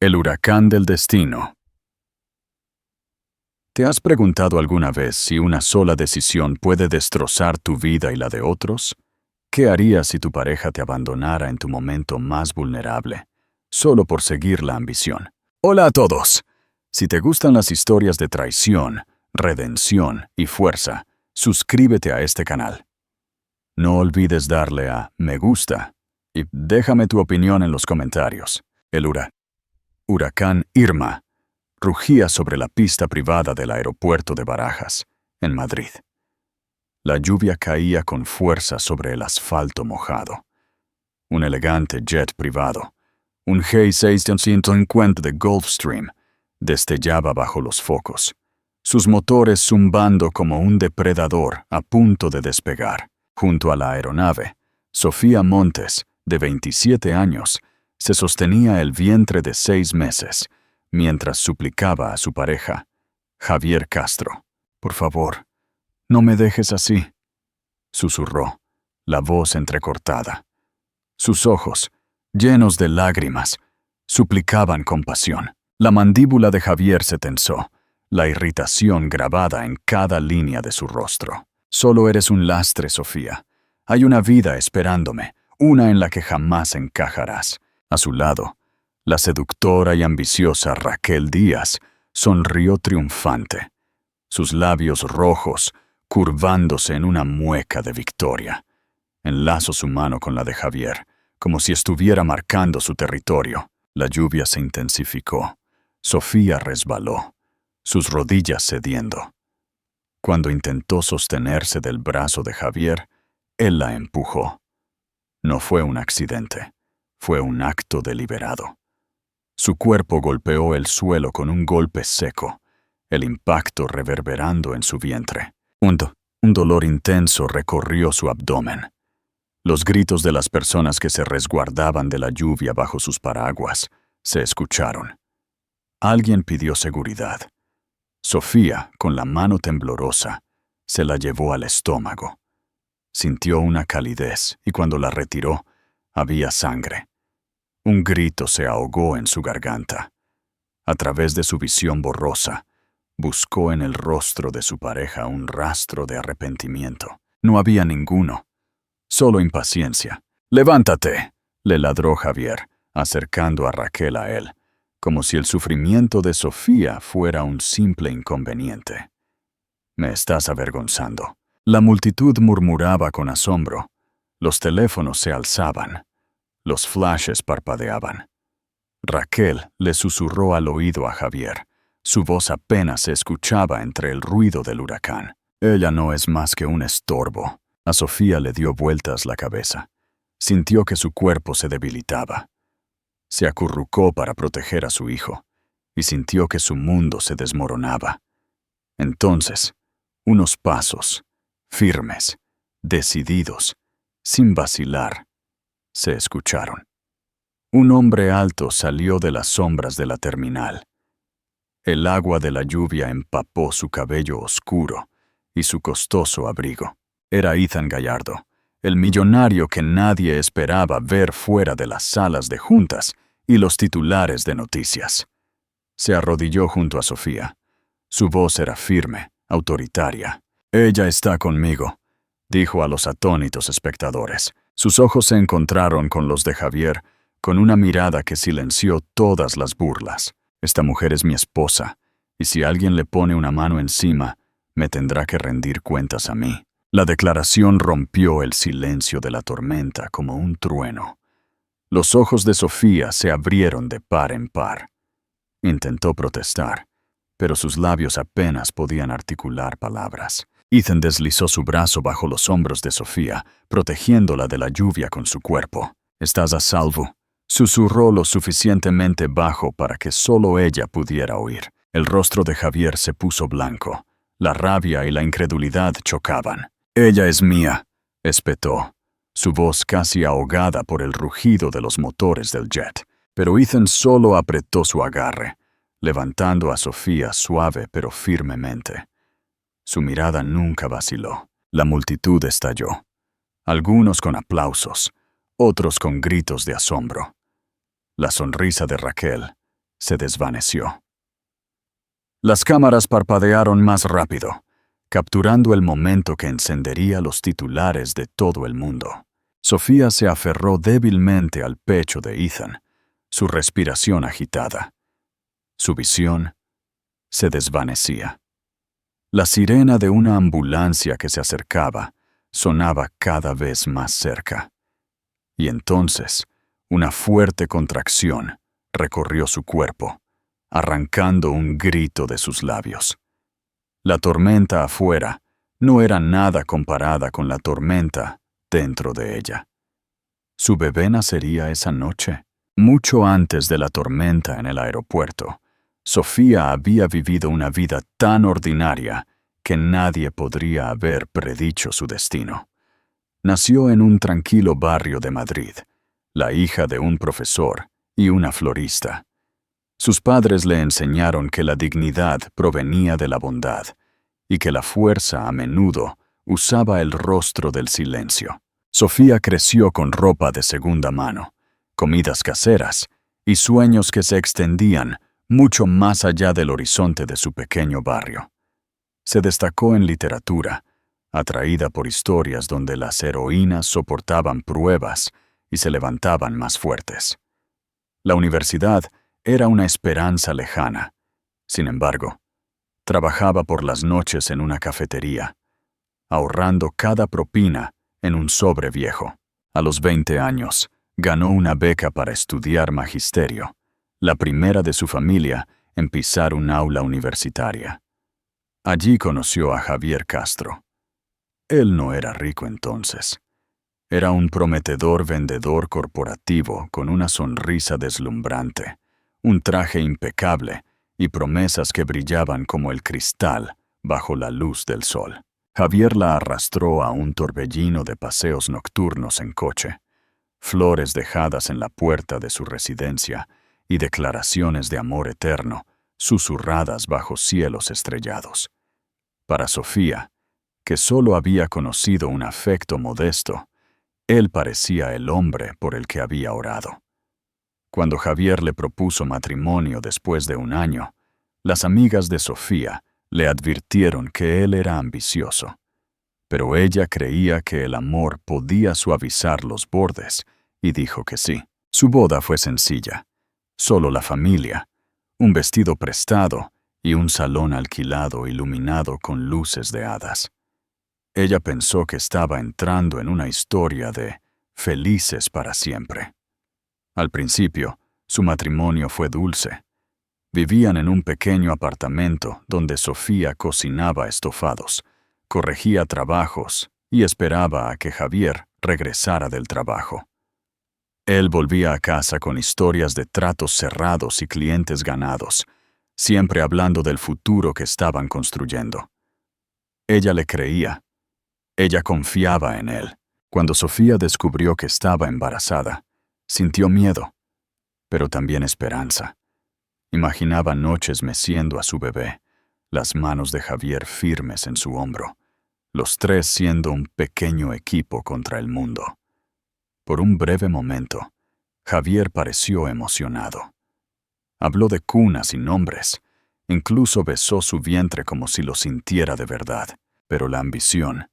El huracán del destino. ¿Te has preguntado alguna vez si una sola decisión puede destrozar tu vida y la de otros? ¿Qué harías si tu pareja te abandonara en tu momento más vulnerable, solo por seguir la ambición? Hola a todos. Si te gustan las historias de traición, redención y fuerza, suscríbete a este canal. No olvides darle a me gusta y déjame tu opinión en los comentarios. El huracán Irma rugía sobre la pista privada del aeropuerto de Barajas, en Madrid. La lluvia caía con fuerza sobre el asfalto mojado. Un elegante jet privado, un G650 de Gulfstream, destellaba bajo los focos, sus motores zumbando como un depredador a punto de despegar. Junto a la aeronave, Sofía Montes, de 27 años, se sostenía el vientre de 6 meses, mientras suplicaba a su pareja, Javier Castro: «Por favor, no me dejes así», susurró, la voz entrecortada. Sus ojos, llenos de lágrimas, suplicaban compasión. La mandíbula de Javier se tensó, la irritación grabada en cada línea de su rostro. «Solo eres un lastre, Sofía. Hay una vida esperándome, una en la que jamás encajarás». A su lado, la seductora y ambiciosa Raquel Díaz sonrió triunfante, sus labios rojos curvándose en una mueca de victoria. Enlazó su mano con la de Javier, como si estuviera marcando su territorio. La lluvia se intensificó. Sofía resbaló, sus rodillas cediendo. Cuando intentó sostenerse del brazo de Javier, él la empujó. No fue un accidente, fue un acto deliberado. Su cuerpo golpeó el suelo con un golpe seco, el impacto reverberando en su vientre. Un dolor intenso recorrió su abdomen. Los gritos de las personas que se resguardaban de la lluvia bajo sus paraguas se escucharon. Alguien pidió seguridad. Sofía, con la mano temblorosa, se la llevó al estómago. Sintió una calidez y cuando la retiró, había sangre. Un grito se ahogó en su garganta. A través de su visión borrosa, buscó en el rostro de su pareja un rastro de arrepentimiento. No había ninguno, solo impaciencia. «Levántate», le ladró Javier, acercando a Raquel a él, como si el sufrimiento de Sofía fuera un simple inconveniente. «Me estás avergonzando». La multitud murmuraba con asombro. Los teléfonos se alzaban. Los flashes parpadeaban. Raquel le susurró al oído a Javier. Su voz apenas se escuchaba entre el ruido del huracán. «Ella no es más que un estorbo». A Sofía le dio vueltas la cabeza. Sintió que su cuerpo se debilitaba. Se acurrucó para proteger a su hijo, y sintió que su mundo se desmoronaba. Entonces, unos pasos, firmes, decididos, sin vacilar, se escucharon. Un hombre alto salió de las sombras de la terminal. El agua de la lluvia empapó su cabello oscuro y su costoso abrigo. Era Ethan Gallardo, el millonario que nadie esperaba ver fuera de las salas de juntas y los titulares de noticias. Se arrodilló junto a Sofía. Su voz era firme, autoritaria. «Ella está conmigo», dijo a los atónitos espectadores. Sus ojos se encontraron con los de Javier, con una mirada que silenció todas las burlas. «Esta mujer es mi esposa, y si alguien le pone una mano encima, me tendrá que rendir cuentas a mí». La declaración rompió el silencio de la tormenta como un trueno. Los ojos de Sofía se abrieron de par en par. Intentó protestar, pero sus labios apenas podían articular palabras. Ethan deslizó su brazo bajo los hombros de Sofía, protegiéndola de la lluvia con su cuerpo. «Estás a salvo», susurró lo suficientemente bajo para que solo ella pudiera oír. El rostro de Javier se puso blanco. La rabia y la incredulidad chocaban. «Ella es mía», espetó, su voz casi ahogada por el rugido de los motores del jet. Pero Ethan solo apretó su agarre, levantando a Sofía suave pero firmemente. Su mirada nunca vaciló. La multitud estalló. Algunos con aplausos, otros con gritos de asombro. La sonrisa de Raquel se desvaneció. Las cámaras parpadearon más rápido, capturando el momento que encendería los titulares de todo el mundo. Sofía se aferró débilmente al pecho de Ethan, su respiración agitada. Su visión se desvanecía. La sirena de una ambulancia que se acercaba sonaba cada vez más cerca. Y entonces, una fuerte contracción recorrió su cuerpo, arrancando un grito de sus labios. La tormenta afuera no era nada comparada con la tormenta dentro de ella. Su bebé nacería esa noche. Mucho antes de la tormenta en el aeropuerto, Sofía había vivido una vida tan ordinaria que nadie podría haber predicho su destino. Nació en un tranquilo barrio de Madrid, la hija de un profesor y una florista. Sus padres le enseñaron que la dignidad provenía de la bondad y que la fuerza a menudo usaba el rostro del silencio. Sofía creció con ropa de segunda mano, comidas caseras y sueños que se extendían mucho más allá del horizonte de su pequeño barrio. Se destacó en literatura, atraída por historias donde las heroínas soportaban pruebas y se levantaban más fuertes. La universidad era una esperanza lejana. Sin embargo, trabajaba por las noches en una cafetería, ahorrando cada propina en un sobre viejo. A los 20 años, ganó una beca para estudiar magisterio, la primera de su familia en pisar un aula universitaria. Allí conoció a Javier Castro. Él no era rico entonces. Era un prometedor vendedor corporativo con una sonrisa deslumbrante, un traje impecable y promesas que brillaban como el cristal bajo la luz del sol. Javier la arrastró a un torbellino de paseos nocturnos en coche, flores dejadas en la puerta de su residencia y declaraciones de amor eterno susurradas bajo cielos estrellados. Para Sofía, que solo había conocido un afecto modesto, él parecía el hombre por el que había orado. Cuando Javier le propuso matrimonio después de un año, las amigas de Sofía le advirtieron que él era ambicioso, pero ella creía que el amor podía suavizar los bordes y dijo que sí. Su boda fue sencilla, solo la familia, un vestido prestado y un salón alquilado iluminado con luces de hadas. Ella pensó que estaba entrando en una historia de felices para siempre. Al principio, su matrimonio fue dulce. Vivían en un pequeño apartamento donde Sofía cocinaba estofados, corregía trabajos y esperaba a que Javier regresara del trabajo. Él volvía a casa con historias de tratos cerrados y clientes ganados, siempre hablando del futuro que estaban construyendo. Ella le creía. Ella confiaba en él. Cuando Sofía descubrió que estaba embarazada, sintió miedo, pero también esperanza. Imaginaba noches meciendo a su bebé, las manos de Javier firmes en su hombro, los tres siendo un pequeño equipo contra el mundo. Por un breve momento, Javier pareció emocionado. Habló de cunas y nombres, incluso besó su vientre como si lo sintiera de verdad, pero la ambición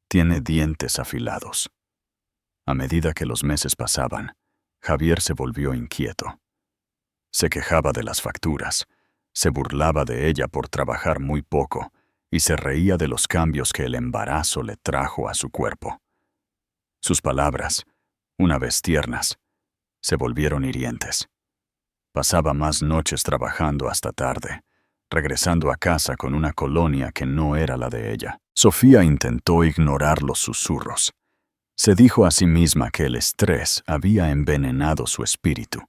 tiene dientes afilados. A medida que los meses pasaban, Javier se volvió inquieto. Se quejaba de las facturas, se burlaba de ella por trabajar muy poco y se reía de los cambios que el embarazo le trajo a su cuerpo. Sus palabras, una vez tiernas, se volvieron hirientes. Pasaba más noches trabajando hasta tarde, regresando a casa con una colonia que no era la de ella. Sofía intentó ignorar los susurros. Se dijo a sí misma que el estrés había envenenado su espíritu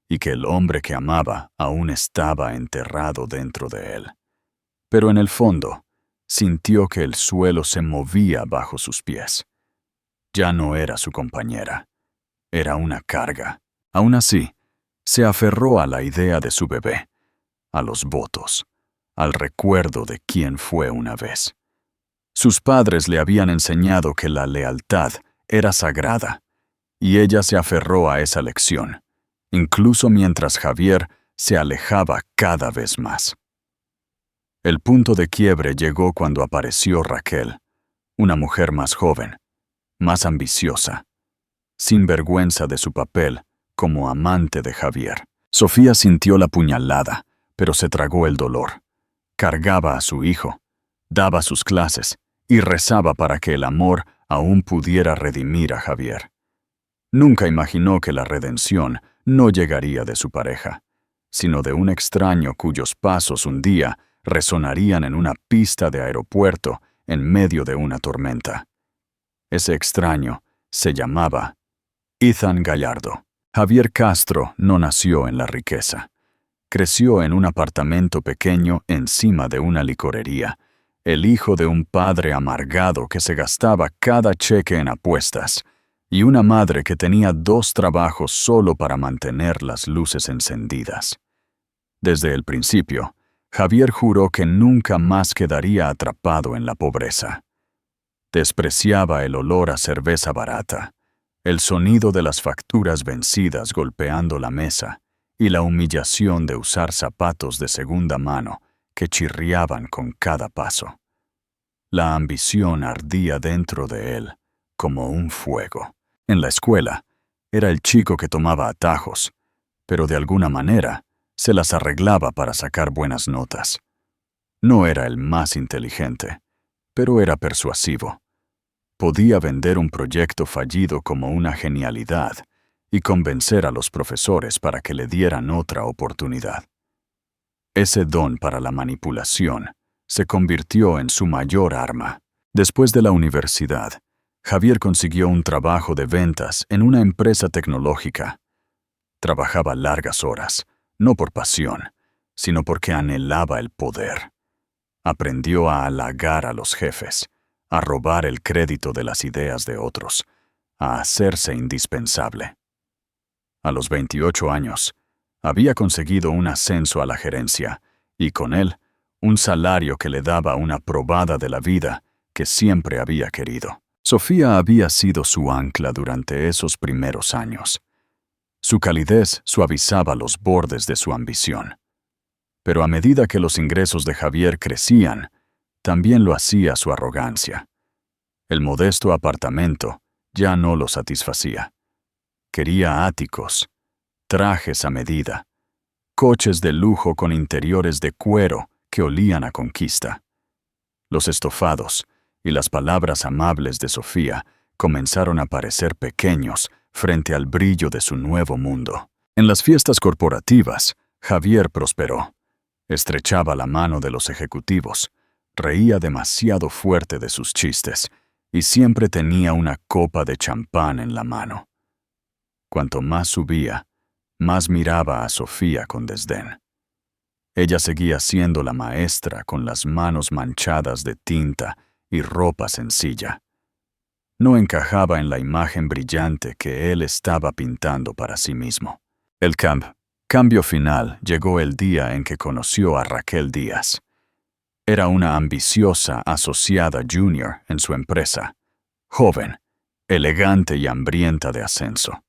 y que el hombre que amaba aún estaba enterrado dentro de él. Pero en el fondo, sintió que el suelo se movía bajo sus pies. Ya no era su compañera, era una carga. Aún así, se aferró a la idea de su bebé, a los votos, al recuerdo de quién fue una vez. Sus padres le habían enseñado que la lealtad era sagrada, y ella se aferró a esa lección, incluso mientras Javier se alejaba cada vez más. El punto de quiebre llegó cuando apareció Raquel, una mujer más joven, más ambiciosa, sin vergüenza de su papel como amante de Javier. Sofía sintió la puñalada, pero se tragó el dolor. Cargaba a su hijo, daba sus clases y rezaba para que el amor aún pudiera redimir a Javier. Nunca imaginó que la redención no llegaría de su pareja, sino de un extraño cuyos pasos un día resonarían en una pista de aeropuerto en medio de una tormenta. Ese extraño se llamaba Ethan Gallardo. Javier Castro no nació en la riqueza. Creció en un apartamento pequeño encima de una licorería, el hijo de un padre amargado que se gastaba cada cheque en apuestas, y una madre que tenía 2 trabajos solo para mantener las luces encendidas. Desde el principio, Javier juró que nunca más quedaría atrapado en la pobreza. Despreciaba el olor a cerveza barata, el sonido de las facturas vencidas golpeando la mesa y la humillación de usar zapatos de segunda mano que chirriaban con cada paso. La ambición ardía dentro de él como un fuego. En la escuela, era el chico que tomaba atajos, pero de alguna manera se las arreglaba para sacar buenas notas. No era el más inteligente, pero era persuasivo. Podía vender un proyecto fallido como una genialidad y convencer a los profesores para que le dieran otra oportunidad. Ese don para la manipulación se convirtió en su mayor arma. Después de la universidad, Javier consiguió un trabajo de ventas en una empresa tecnológica. Trabajaba largas horas, no por pasión, sino porque anhelaba el poder. Aprendió a halagar a los jefes, a robar el crédito de las ideas de otros, a hacerse indispensable. A los 28 años, había conseguido un ascenso a la gerencia y con él un salario que le daba una probada de la vida que siempre había querido. Sofía había sido su ancla durante esos primeros años. Su calidez suavizaba los bordes de su ambición. Pero a medida que los ingresos de Javier crecían, también lo hacía su arrogancia. El modesto apartamento ya no lo satisfacía. Quería áticos, trajes a medida, coches de lujo con interiores de cuero que olían a conquista. Los estofados y las palabras amables de Sofía comenzaron a parecer pequeños frente al brillo de su nuevo mundo. En las fiestas corporativas, Javier prosperó. Estrechaba la mano de los ejecutivos, reía demasiado fuerte de sus chistes y siempre tenía una copa de champán en la mano. Cuanto más subía, más miraba a Sofía con desdén. Ella seguía siendo la maestra con las manos manchadas de tinta y ropa sencilla. No encajaba en la imagen brillante que él estaba pintando para sí mismo. El cambio final llegó el día en que conoció a Raquel Díaz. Era una ambiciosa asociada junior en su empresa, joven, elegante y hambrienta de ascenso.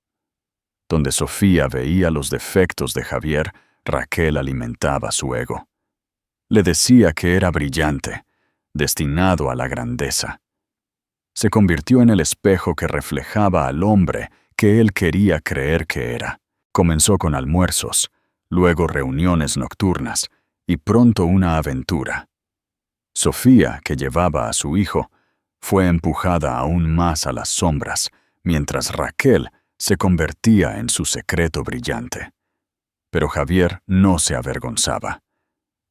Donde Sofía veía los defectos de Javier, Raquel alimentaba su ego. Le decía que era brillante, destinado a la grandeza. Se convirtió en el espejo que reflejaba al hombre que él quería creer que era. Comenzó con almuerzos, luego reuniones nocturnas y pronto una aventura. Sofía, que llevaba a su hijo, fue empujada aún más a las sombras, mientras Raquel se convertía en su secreto brillante. Pero Javier no se avergonzaba.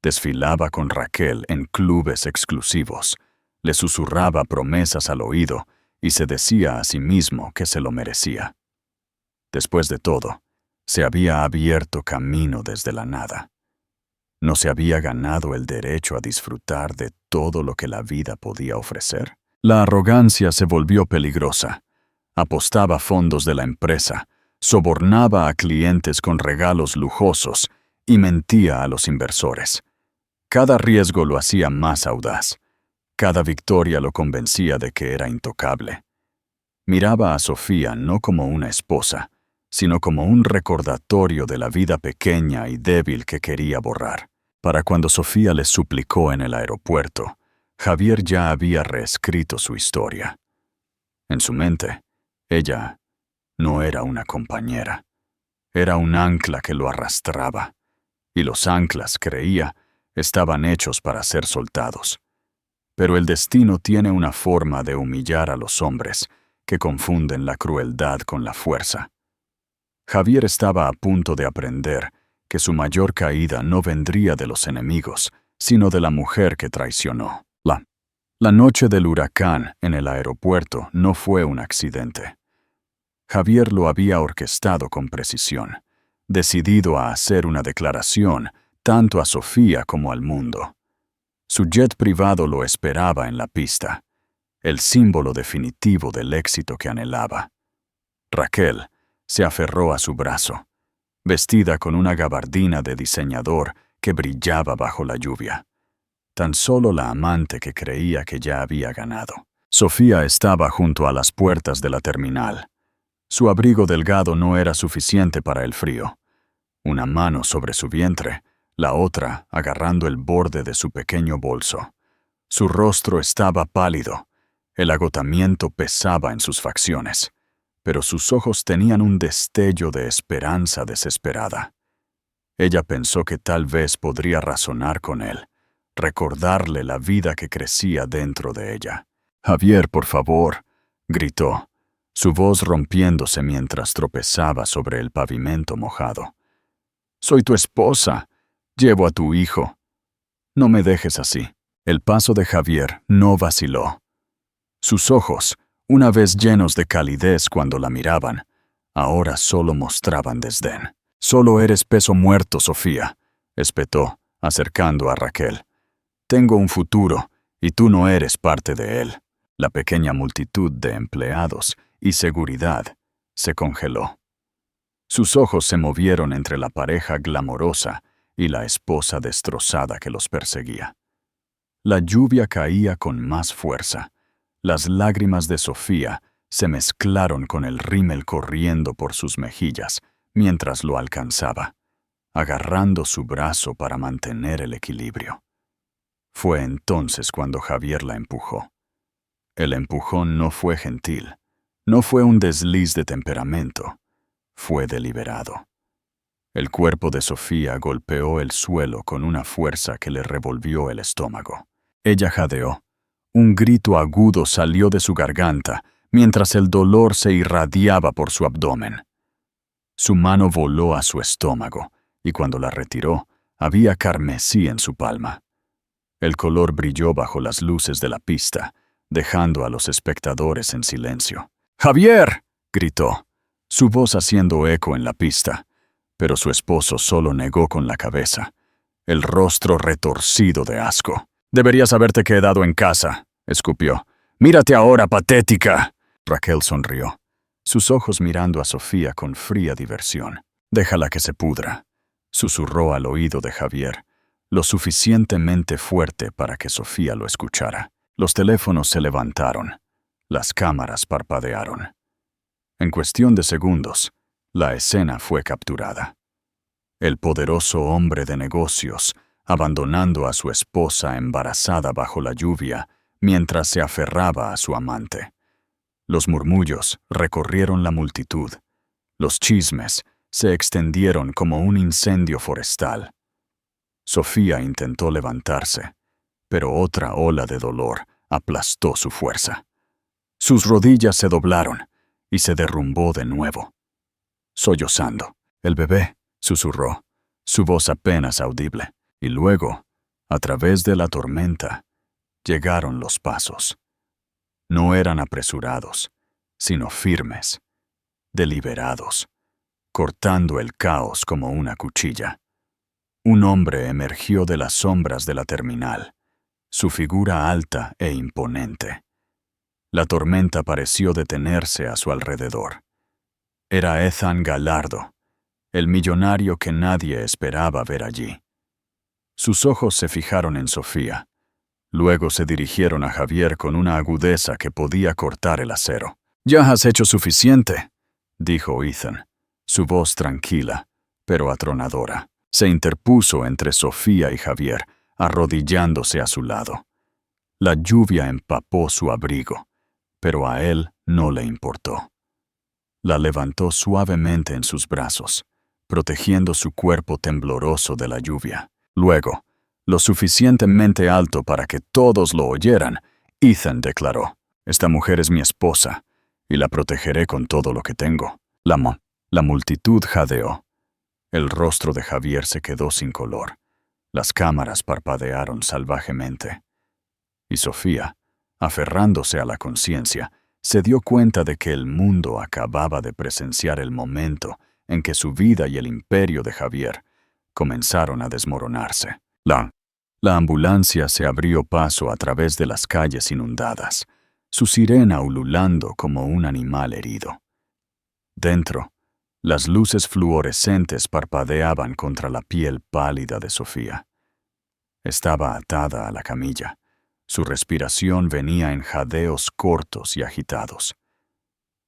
Desfilaba con Raquel en clubes exclusivos, le susurraba promesas al oído y se decía a sí mismo que se lo merecía. Después de todo, se había abierto camino desde la nada. ¿No se había ganado el derecho a disfrutar de todo lo que la vida podía ofrecer? La arrogancia se volvió peligrosa. Apostaba fondos de la empresa, sobornaba a clientes con regalos lujosos y mentía a los inversores. Cada riesgo lo hacía más audaz. Cada victoria lo convencía de que era intocable. Miraba a Sofía no como una esposa, sino como un recordatorio de la vida pequeña y débil que quería borrar. Para cuando Sofía le suplicó en el aeropuerto, Javier ya había reescrito su historia. En su mente, ella no era una compañera. Era un ancla que lo arrastraba, y los anclas, creía, estaban hechos para ser soltados. Pero el destino tiene una forma de humillar a los hombres que confunden la crueldad con la fuerza. Javier estaba a punto de aprender que su mayor caída no vendría de los enemigos, sino de la mujer que traicionó. La noche del huracán en el aeropuerto no fue un accidente. Javier lo había orquestado con precisión, decidido a hacer una declaración tanto a Sofía como al mundo. Su jet privado lo esperaba en la pista, el símbolo definitivo del éxito que anhelaba. Raquel se aferró a su brazo, vestida con una gabardina de diseñador que brillaba bajo la lluvia. Tan solo la amante que creía que ya había ganado. Sofía estaba junto a las puertas de la terminal. Su abrigo delgado no era suficiente para el frío. Una mano sobre su vientre, la otra agarrando el borde de su pequeño bolso. Su rostro estaba pálido. El agotamiento pesaba en sus facciones, pero sus ojos tenían un destello de esperanza desesperada. Ella pensó que tal vez podría razonar con él, recordarle la vida que crecía dentro de ella. «Javier, por favor», gritó, su voz rompiéndose mientras tropezaba sobre el pavimento mojado. «Soy tu esposa. Llevo a tu hijo. No me dejes así». El paso de Javier no vaciló. Sus ojos, una vez llenos de calidez cuando la miraban, ahora solo mostraban desdén. «Solo eres peso muerto, Sofía», espetó, acercando a Raquel. «Tengo un futuro, y tú no eres parte de él». La pequeña multitud de empleados y seguridad se congeló. Sus ojos se movieron entre la pareja glamorosa y la esposa destrozada que los perseguía. La lluvia caía con más fuerza. Las lágrimas de Sofía se mezclaron con el rímel corriendo por sus mejillas mientras lo alcanzaba, agarrando su brazo para mantener el equilibrio. Fue entonces cuando Javier la empujó. El empujón no fue gentil, no fue un desliz de temperamento, fue deliberado. El cuerpo de Sofía golpeó el suelo con una fuerza que le revolvió el estómago. Ella jadeó. Un grito agudo salió de su garganta, mientras el dolor se irradiaba por su abdomen. Su mano voló a su estómago, y cuando la retiró, había carmesí en su palma. El color brilló bajo las luces de la pista, dejando a los espectadores en silencio. «¡Javier!», gritó, su voz haciendo eco en la pista, pero su esposo solo negó con la cabeza, el rostro retorcido de asco. «Deberías haberte quedado en casa», escupió. «Mírate ahora, patética». Raquel sonrió, sus ojos mirando a Sofía con fría diversión. «Déjala que se pudra», susurró al oído de Javier, lo suficientemente fuerte para que Sofía lo escuchara. Los teléfonos se levantaron, las cámaras parpadearon. En cuestión de segundos, la escena fue capturada. El poderoso hombre de negocios, abandonando a su esposa embarazada bajo la lluvia, mientras se aferraba a su amante. Los murmullos recorrieron la multitud. Los chismes se extendieron como un incendio forestal. Sofía intentó levantarse, pero otra ola de dolor aplastó su fuerza. Sus rodillas se doblaron y se derrumbó de nuevo. Sollozando, «El bebé», susurró, su voz apenas audible, y luego, a través de la tormenta, llegaron los pasos. No eran apresurados, sino firmes, deliberados, cortando el caos como una cuchilla. Un hombre emergió de las sombras de la terminal, su figura alta e imponente. La tormenta pareció detenerse a su alrededor. Era Ethan Gallardo, el millonario que nadie esperaba ver allí. Sus ojos se fijaron en Sofía. Luego se dirigieron a Javier con una agudeza que podía cortar el acero. «Ya has hecho suficiente», dijo Ethan, Su voz tranquila, pero atronadora, se interpuso entre Sofía y Javier, arrodillándose a su lado. La lluvia empapó su abrigo, pero a él no le importó. La levantó suavemente en sus brazos, protegiendo su cuerpo tembloroso de la lluvia. Luego, lo suficientemente alto para que todos lo oyeran, Ethan declaró: «Esta mujer es mi esposa, y la protegeré con todo lo que tengo». La multitud jadeó. El rostro de Javier se quedó sin color. Las cámaras parpadearon salvajemente. Y Sofía, aferrándose a la conciencia, se dio cuenta de que el mundo acababa de presenciar el momento en que su vida y el imperio de Javier comenzaron a desmoronarse. La ambulancia se abrió paso a través de las calles inundadas, su sirena ululando como un animal herido. Dentro, las luces fluorescentes parpadeaban contra la piel pálida de Sofía. Estaba atada a la camilla. Su respiración venía en jadeos cortos y agitados.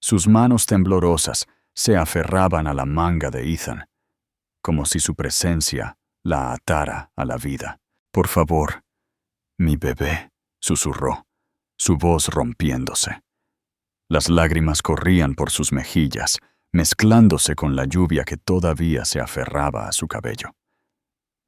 Sus manos temblorosas se aferraban a la manga de Ethan, como si su presencia la atara a la vida. «Por favor, mi bebé», susurró, su voz rompiéndose. Las lágrimas corrían por sus mejillas, mezclándose con la lluvia que todavía se aferraba a su cabello.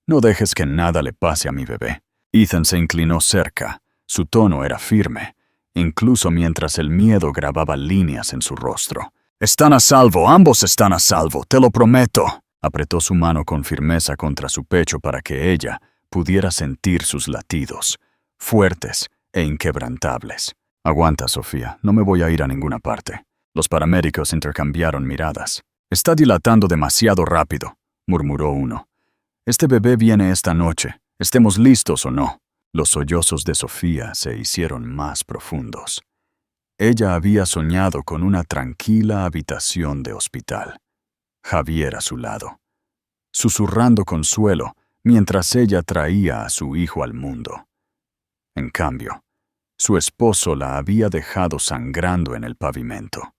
«No dejes que nada le pase a mi bebé». Ethan se inclinó cerca. Su tono era firme, incluso mientras el miedo grababa líneas en su rostro. «Están a salvo, ambos están a salvo, te lo prometo». Apretó su mano con firmeza contra su pecho para que ella pudiera sentir sus latidos, fuertes e inquebrantables. «Aguanta, Sofía, no me voy a ir a ninguna parte». Los paramédicos intercambiaron miradas. «Está dilatando demasiado rápido», murmuró uno. «Este bebé viene esta noche, estemos listos o no». Los sollozos de Sofía se hicieron más profundos. Ella había soñado con una tranquila habitación de hospital. Javier a su lado, susurrando consuelo mientras ella traía a su hijo al mundo. En cambio, su esposo la había dejado sangrando en el pavimento.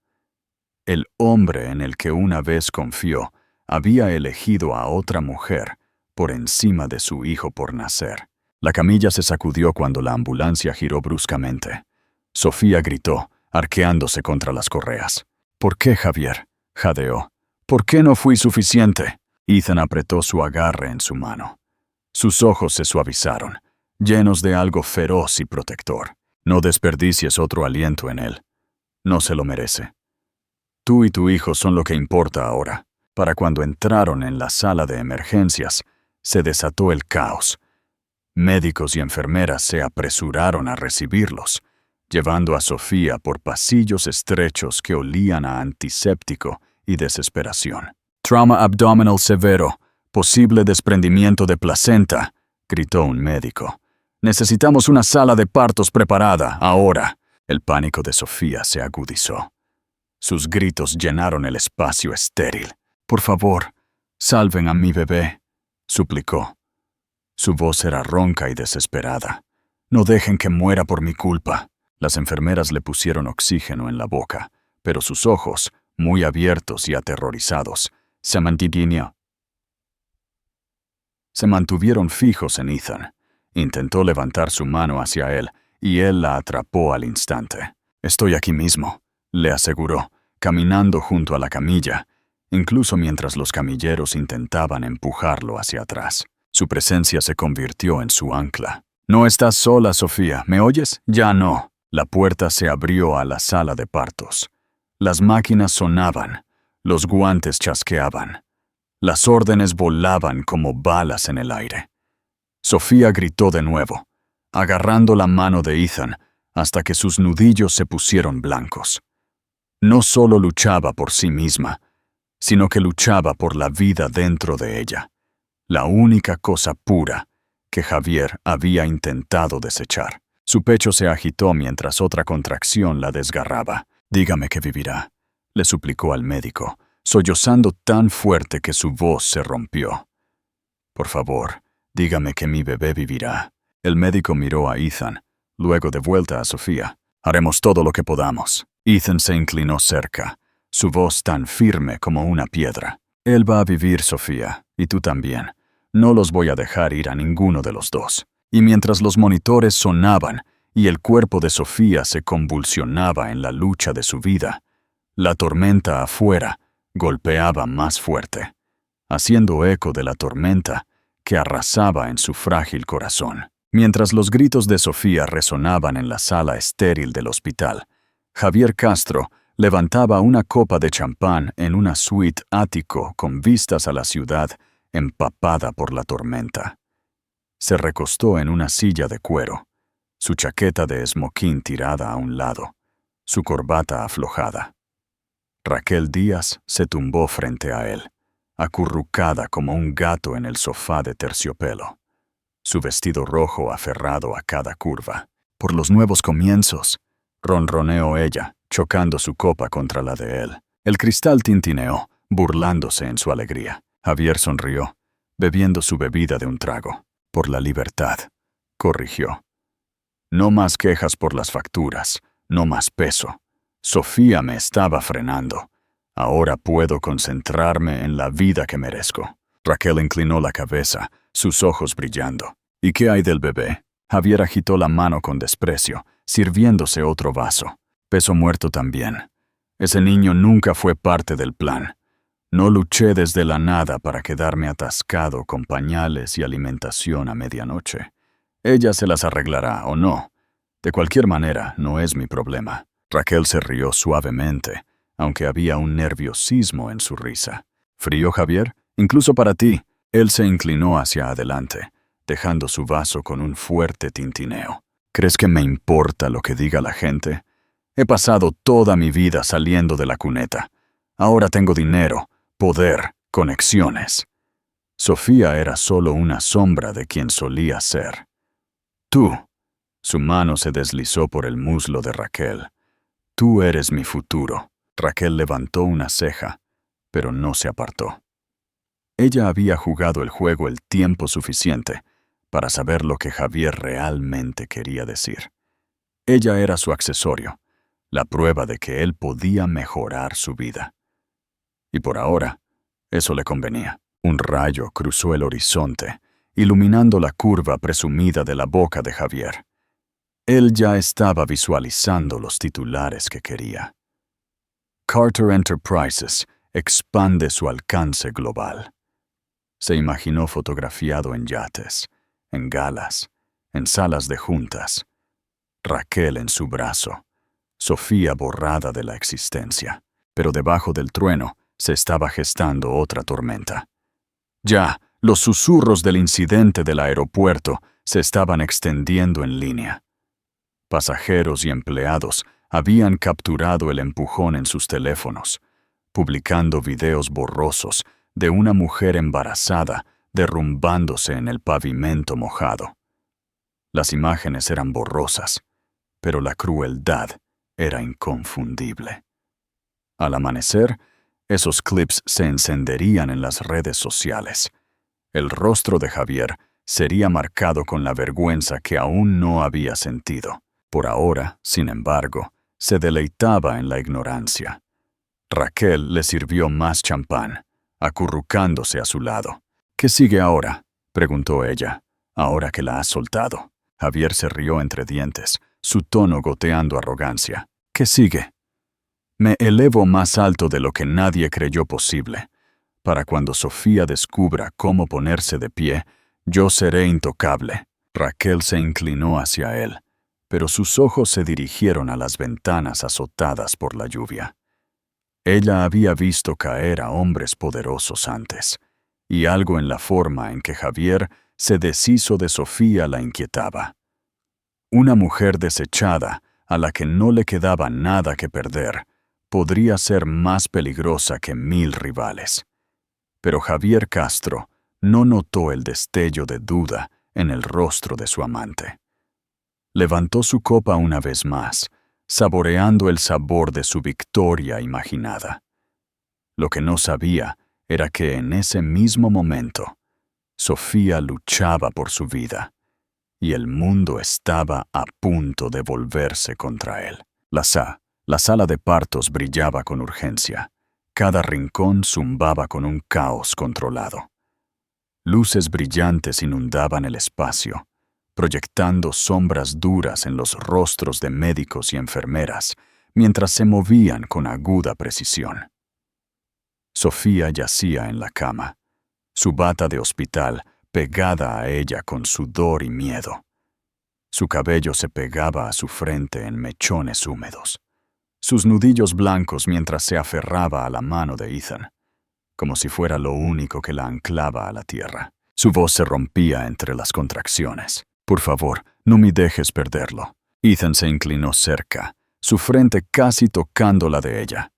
El hombre en el que una vez confió había elegido a otra mujer por encima de su hijo por nacer. La camilla se sacudió cuando la ambulancia giró bruscamente. Sofía gritó, arqueándose contra las correas. «¿Por qué, Javier?», jadeó. «¿Por qué no fui suficiente?». Ethan apretó su agarre en su mano. Sus ojos se suavizaron, llenos de algo feroz y protector. «No desperdicies otro aliento en él. No se lo merece. Tú y tu hijo son lo que importa ahora». Para cuando entraron en la sala de emergencias, se desató el caos. Médicos y enfermeras se apresuraron a recibirlos, llevando a Sofía por pasillos estrechos que olían a antiséptico y desesperación. «Trauma abdominal severo, posible desprendimiento de placenta», gritó un médico. «Necesitamos una sala de partos preparada, ahora». El pánico de Sofía se agudizó. Sus gritos llenaron el espacio estéril. «Por favor, salven a mi bebé», suplicó. Su voz era ronca y desesperada. «No dejen que muera por mi culpa». Las enfermeras le pusieron oxígeno en la boca, pero sus ojos, muy abiertos y aterrorizados, se mantuvieron fijos en Ethan. Intentó levantar su mano hacia él, y él la atrapó al instante. «Estoy aquí mismo», le aseguró, caminando junto a la camilla, incluso mientras los camilleros intentaban empujarlo hacia atrás. Su presencia se convirtió en su ancla. «No estás sola, Sofía, ¿me oyes? Ya no». La puerta se abrió a la sala de partos. Las máquinas sonaban, los guantes chasqueaban. Las órdenes volaban como balas en el aire. Sofía gritó de nuevo, agarrando la mano de Ethan hasta que sus nudillos se pusieron blancos. No solo luchaba por sí misma, sino que luchaba por la vida dentro de ella, la única cosa pura que Javier había intentado desechar. Su pecho se agitó mientras otra contracción la desgarraba. «Dígame que vivirá», le suplicó al médico, sollozando tan fuerte que su voz se rompió. «Por favor, dígame que mi bebé vivirá». El médico miró a Ethan, luego de vuelta a Sofía. «Haremos todo lo que podamos». Ethan se inclinó cerca, su voz tan firme como una piedra. Él va a vivir, Sofía, y tú también. No los voy a dejar ir a ninguno de los dos. Y mientras los monitores sonaban y el cuerpo de Sofía se convulsionaba en la lucha de su vida, la tormenta afuera golpeaba más fuerte, haciendo eco de la tormenta que arrasaba en su frágil corazón. Mientras los gritos de Sofía resonaban en la sala estéril del hospital, Javier Castro levantaba una copa de champán en una suite ático con vistas a la ciudad empapada por la tormenta. Se recostó en una silla de cuero, su chaqueta de esmoquín tirada a un lado, su corbata aflojada. Raquel Díaz se tumbó frente a él, acurrucada como un gato en el sofá de terciopelo, su vestido rojo aferrado a cada curva. Por los nuevos comienzos, ronroneó ella, chocando su copa contra la de él. El cristal tintineó, burlándose en su alegría. Javier sonrió, bebiendo su bebida de un trago. Por la libertad, corrigió. No más quejas por las facturas, no más peso. Sofía me estaba frenando. Ahora puedo concentrarme en la vida que merezco. Raquel inclinó la cabeza, sus ojos brillando. ¿Y qué hay del bebé? Javier agitó la mano con desprecio, sirviéndose otro vaso. Peso muerto también. Ese niño nunca fue parte del plan. No luché desde la nada para quedarme atascado con pañales y alimentación a medianoche. Ella se las arreglará o no. De cualquier manera, no es mi problema. Raquel se rió suavemente, aunque había un nerviosismo en su risa. ¿Frío, Javier? Incluso para ti. Él se inclinó hacia adelante, dejando su vaso con un fuerte tintineo. ¿Crees que me importa lo que diga la gente? He pasado toda mi vida saliendo de la cuneta. Ahora tengo dinero, poder, conexiones. Sofía era solo una sombra de quien solía ser. Tú. Su mano se deslizó por el muslo de Raquel. Tú eres mi futuro. Raquel levantó una ceja, pero no se apartó. Ella había jugado el juego el tiempo suficiente para saber lo que Javier realmente quería decir. Ella era su accesorio, la prueba de que él podía mejorar su vida. Y por ahora, eso le convenía. Un rayo cruzó el horizonte, iluminando la curva presumida de la boca de Javier. Él ya estaba visualizando los titulares que quería. Carter Enterprises expande su alcance global. Se imaginó fotografiado en yates, en galas, en salas de juntas. Raquel en su brazo, Sofía borrada de la existencia. Pero debajo del trueno se estaba gestando otra tormenta. Ya, los susurros del incidente del aeropuerto se estaban extendiendo en línea. Pasajeros y empleados habían capturado el empujón en sus teléfonos, publicando videos borrosos de una mujer embarazada derrumbándose en el pavimento mojado. Las imágenes eran borrosas, pero la crueldad era inconfundible. Al amanecer, esos clips se encenderían en las redes sociales. El rostro de Javier sería marcado con la vergüenza que aún no había sentido. Por ahora, sin embargo, se deleitaba en la ignorancia. Raquel le sirvió más champán, acurrucándose a su lado. ¿Qué sigue ahora?, preguntó ella, ahora que la has soltado. Javier se rió entre dientes, su tono goteando arrogancia. ¿Qué sigue? Me elevo más alto de lo que nadie creyó posible. Para cuando Sofía descubra cómo ponerse de pie, yo seré intocable. Raquel se inclinó hacia él, pero sus ojos se dirigieron a las ventanas azotadas por la lluvia. Ella había visto caer a hombres poderosos antes, y algo en la forma en que Javier se deshizo de Sofía la inquietaba. Una mujer desechada, a la que no le quedaba nada que perder, podría ser más peligrosa que 1000 rivales. Pero Javier Castro no notó el destello de duda en el rostro de su amante. Levantó su copa una vez más, saboreando el sabor de su victoria imaginada. Lo que no sabía era que en ese mismo momento, Sofía luchaba por su vida, y el mundo estaba a punto de volverse contra él. La sala de partos brillaba con urgencia. Cada rincón zumbaba con un caos controlado. Luces brillantes inundaban el espacio, proyectando sombras duras en los rostros de médicos y enfermeras, mientras se movían con aguda precisión. Sofía yacía en la cama, su bata de hospital pegada a ella con sudor y miedo. Su cabello se pegaba a su frente en mechones húmedos, sus nudillos blancos mientras se aferraba a la mano de Ethan, como si fuera lo único que la anclaba a la tierra. Su voz se rompía entre las contracciones. «Por favor, no me dejes perderlo». Ethan se inclinó cerca, su frente casi tocando la de ella.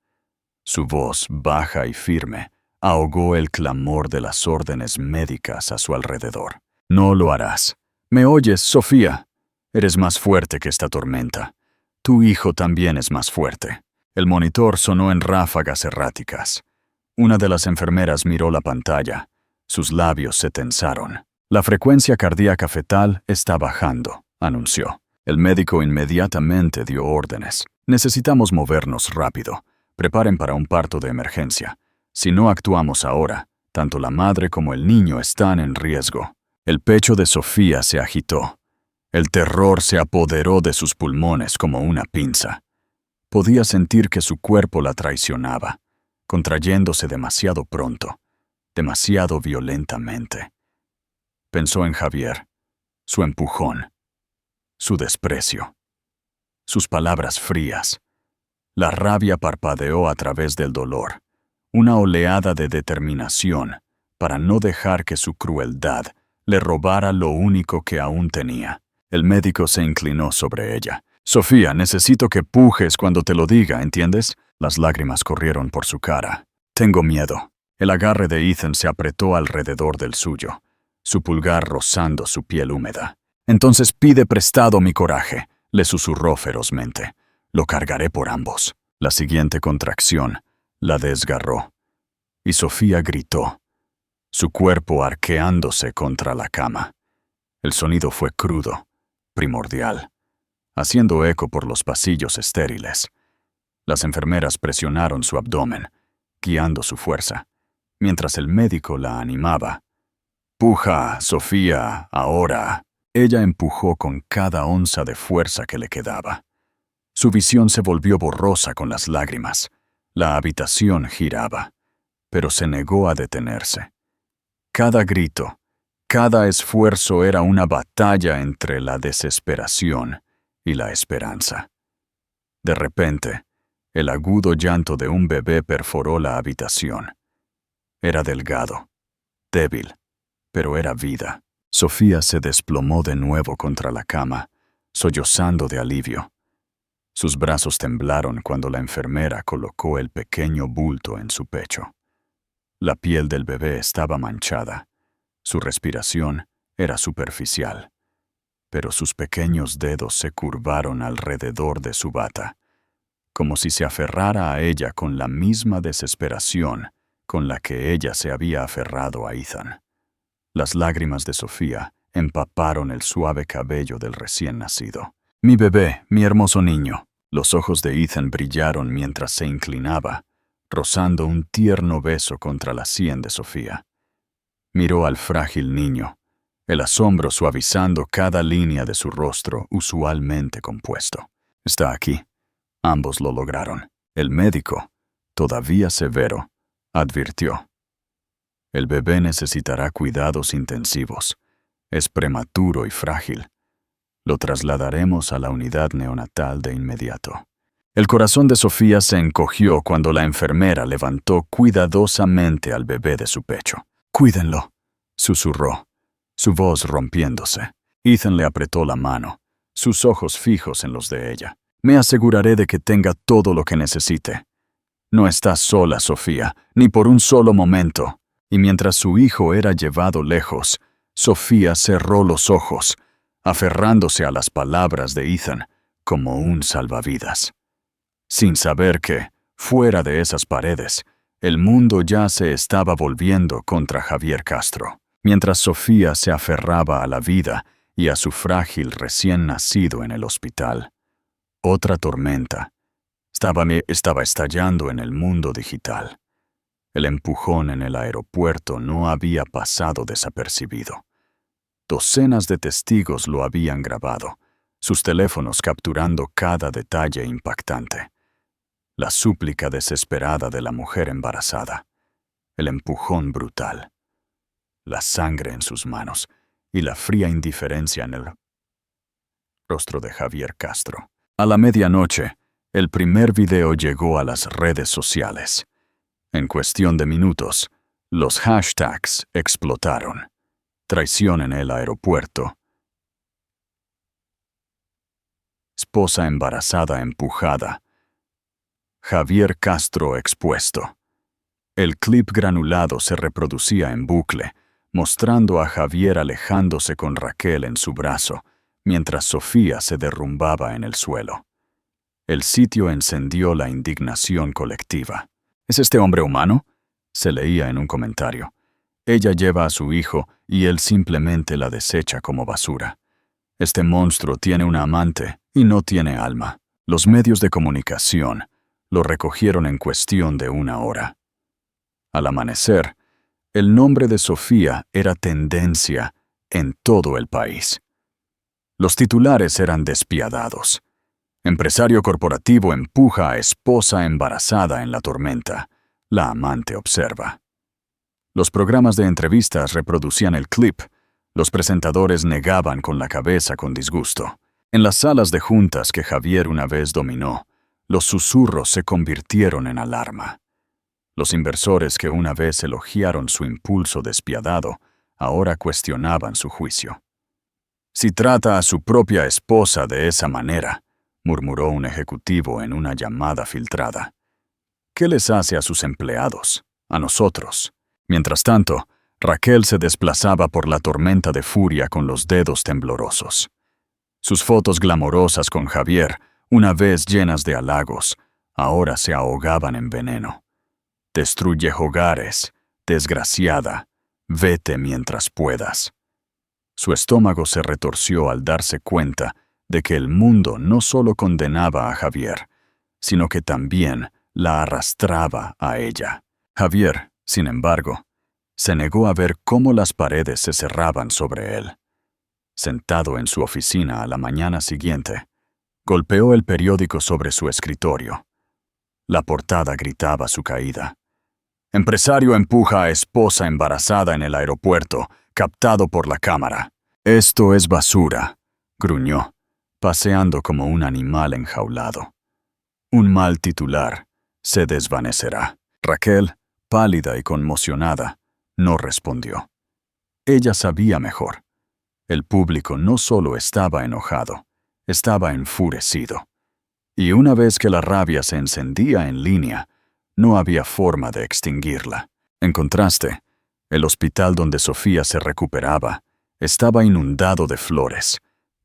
Su voz, baja y firme, ahogó el clamor de las órdenes médicas a su alrededor. «No lo harás. ¿Me oyes, Sofía? Eres más fuerte que esta tormenta. Tu hijo también es más fuerte». El monitor sonó en ráfagas erráticas. Una de las enfermeras miró la pantalla. Sus labios se tensaron. «La frecuencia cardíaca fetal está bajando», anunció. El médico inmediatamente dio órdenes. «Necesitamos movernos rápido. Preparen para un parto de emergencia. Si no actuamos ahora, tanto la madre como el niño están en riesgo». El pecho de Sofía se agitó. El terror se apoderó de sus pulmones como una pinza. Podía sentir que su cuerpo la traicionaba, contrayéndose demasiado pronto, demasiado violentamente. Pensó en Javier, su empujón, su desprecio, sus palabras frías. La rabia parpadeó a través del dolor, una oleada de determinación para no dejar que su crueldad le robara lo único que aún tenía. El médico se inclinó sobre ella. «Sofía, necesito que pujes cuando te lo diga, ¿entiendes?» Las lágrimas corrieron por su cara. «Tengo miedo». El agarre de Ethan se apretó alrededor del suyo, su pulgar rozando su piel húmeda. «Entonces pide prestado mi coraje», le susurró ferozmente. «Lo cargaré por ambos». La siguiente contracción la desgarró, y Sofía gritó, su cuerpo arqueándose contra la cama. El sonido fue crudo, primordial, haciendo eco por los pasillos estériles. Las enfermeras presionaron su abdomen, guiando su fuerza, mientras el médico la animaba. «Puja, Sofía, ahora». Ella empujó con cada onza de fuerza que le quedaba. Su visión se volvió borrosa con las lágrimas. La habitación giraba, pero se negó a detenerse. Cada grito, cada esfuerzo era una batalla entre la desesperación y la esperanza. De repente, el agudo llanto de un bebé perforó la habitación. Era delgado, débil, pero era vida. Sofía se desplomó de nuevo contra la cama, sollozando de alivio. Sus brazos temblaron cuando la enfermera colocó el pequeño bulto en su pecho. La piel del bebé estaba manchada. Su respiración era superficial, pero sus pequeños dedos se curvaron alrededor de su bata, como si se aferrara a ella con la misma desesperación con la que ella se había aferrado a Ethan. Las lágrimas de Sofía empaparon el suave cabello del recién nacido. «Mi bebé, mi hermoso niño». Los ojos de Ethan brillaron mientras se inclinaba, rozando un tierno beso contra la sien de Sofía. Miró al frágil niño, el asombro suavizando cada línea de su rostro usualmente compuesto. «Está aquí». Ambos lo lograron. El médico, todavía severo, advirtió: «El bebé necesitará cuidados intensivos. Es prematuro y frágil. Lo trasladaremos a la unidad neonatal de inmediato». El corazón de Sofía se encogió cuando la enfermera levantó cuidadosamente al bebé de su pecho. «Cuídenlo», susurró, su voz rompiéndose. Ethan le apretó la mano, sus ojos fijos en los de ella. «Me aseguraré de que tenga todo lo que necesite». «No estás sola, Sofía, ni por un solo momento». Y mientras su hijo era llevado lejos, Sofía cerró los ojos, aferrándose a las palabras de Ethan como un salvavidas, sin saber que, fuera de esas paredes, el mundo ya se estaba volviendo contra Javier Castro. Mientras Sofía se aferraba a la vida y a su frágil recién nacido en el hospital, otra tormenta Estaba estallando en el mundo digital. El empujón en el aeropuerto no había pasado desapercibido. Docenas de testigos lo habían grabado, sus teléfonos capturando cada detalle impactante. La súplica desesperada de la mujer embarazada, el empujón brutal, la sangre en sus manos y la fría indiferencia en el rostro de Javier Castro. A la medianoche, el primer video llegó a las redes sociales. En cuestión de minutos, los hashtags explotaron. Traición en el aeropuerto. Esposa embarazada empujada. Javier Castro expuesto. El clip granulado se reproducía en bucle, mostrando a Javier alejándose con Raquel en su brazo, mientras Sofía se derrumbaba en el suelo. El sitio encendió la indignación colectiva. ¿Es este hombre humano?, se leía en un comentario. Ella lleva a su hijo y él simplemente la desecha como basura. Este monstruo tiene una amante y no tiene alma. Los medios de comunicación lo recogieron en cuestión de 1 hora. Al amanecer, el nombre de Sofía era tendencia en todo el país. Los titulares eran despiadados. Empresario corporativo empuja a esposa embarazada en la tormenta. La amante observa. Los programas de entrevistas reproducían el clip. Los presentadores negaban con la cabeza con disgusto. En las salas de juntas que Javier una vez dominó, los susurros se convirtieron en alarma. Los inversores que una vez elogiaron su impulso despiadado, ahora cuestionaban su juicio. Si trata a su propia esposa de esa manera, murmuró un ejecutivo en una llamada filtrada. ¿Qué les hace a sus empleados, a nosotros? Mientras tanto, Raquel se desplazaba por la tormenta de furia con los dedos temblorosos. Sus fotos glamorosas con Javier, una vez llenas de halagos, ahora se ahogaban en veneno. Destruye hogares, desgraciada, vete mientras puedas. Su estómago se retorció al darse cuenta de que el mundo no solo condenaba a Javier, sino que también la arrastraba a ella. Javier, sin embargo, se negó a ver cómo las paredes se cerraban sobre él. Sentado en su oficina a la mañana siguiente, golpeó el periódico sobre su escritorio. La portada gritaba su caída. Empresario empuja a esposa embarazada en el aeropuerto, captado por la cámara. Esto es basura, gruñó, paseando como un animal enjaulado. Un mal titular se desvanecerá. Raquel, pálida y conmocionada, no respondió. Ella sabía mejor. El público no solo estaba enojado, estaba enfurecido. Y una vez que la rabia se encendía en línea, no había forma de extinguirla. En contraste, el hospital donde Sofía se recuperaba estaba inundado de flores,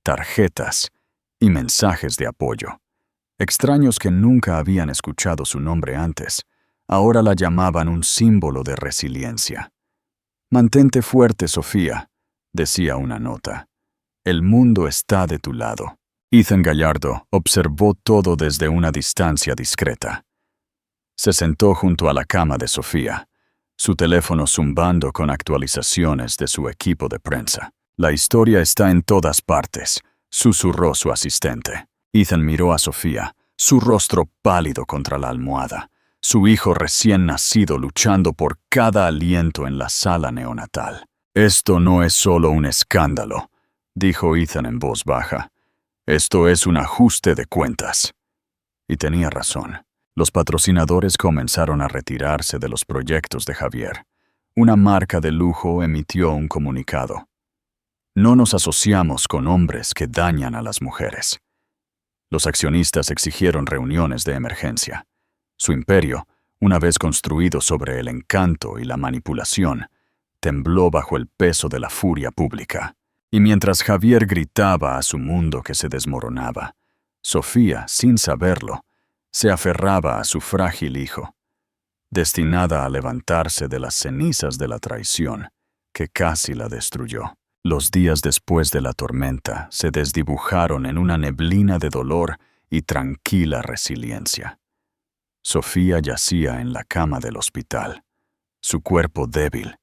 tarjetas y mensajes de apoyo. Extraños que nunca habían escuchado su nombre antes, ahora la llamaban un símbolo de resiliencia. Mantente fuerte, Sofía, decía una nota. El mundo está de tu lado. Ethan Gallardo observó todo desde una distancia discreta. Se sentó junto a la cama de Sofía, su teléfono zumbando con actualizaciones de su equipo de prensa. La historia está en todas partes, susurró su asistente. Ethan miró a Sofía, su rostro pálido contra la almohada, su hijo recién nacido luchando por cada aliento en la sala neonatal. Esto no es solo un escándalo, dijo Ethan en voz baja. Esto es un ajuste de cuentas. Y tenía razón. Los patrocinadores comenzaron a retirarse de los proyectos de Javier. Una marca de lujo emitió un comunicado. No nos asociamos con hombres que dañan a las mujeres. Los accionistas exigieron reuniones de emergencia. Su imperio, una vez construido sobre el encanto y la manipulación, tembló bajo el peso de la furia pública. Y mientras Javier gritaba a su mundo que se desmoronaba, Sofía, sin saberlo, se aferraba a su frágil hijo, destinada a levantarse de las cenizas de la traición que casi la destruyó. Los días después de la tormenta se desdibujaron en una neblina de dolor y tranquila resiliencia. Sofía yacía en la cama del hospital, su cuerpo débil,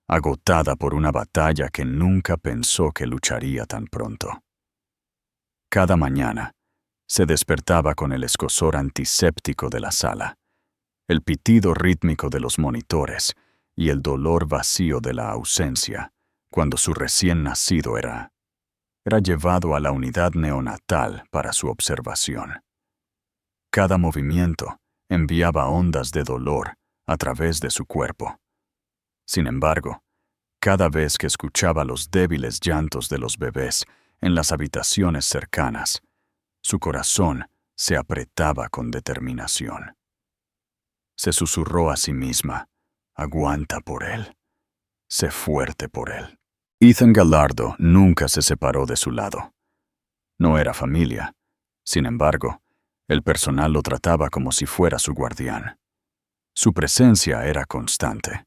agotada por una batalla que nunca pensó que lucharía tan pronto. Cada mañana, se despertaba con el escozor antiséptico de la sala, el pitido rítmico de los monitores y el dolor vacío de la ausencia, cuando su recién nacido era llevado a la unidad neonatal para su observación. Cada movimiento enviaba ondas de dolor a través de su cuerpo. Sin embargo, cada vez que escuchaba los débiles llantos de los bebés en las habitaciones cercanas, su corazón se apretaba con determinación. Se susurró a sí misma: aguanta por él, sé fuerte por él. Ethan Gallardo nunca se separó de su lado. No era familia. Sin embargo, el personal lo trataba como si fuera su guardián. Su presencia era constante.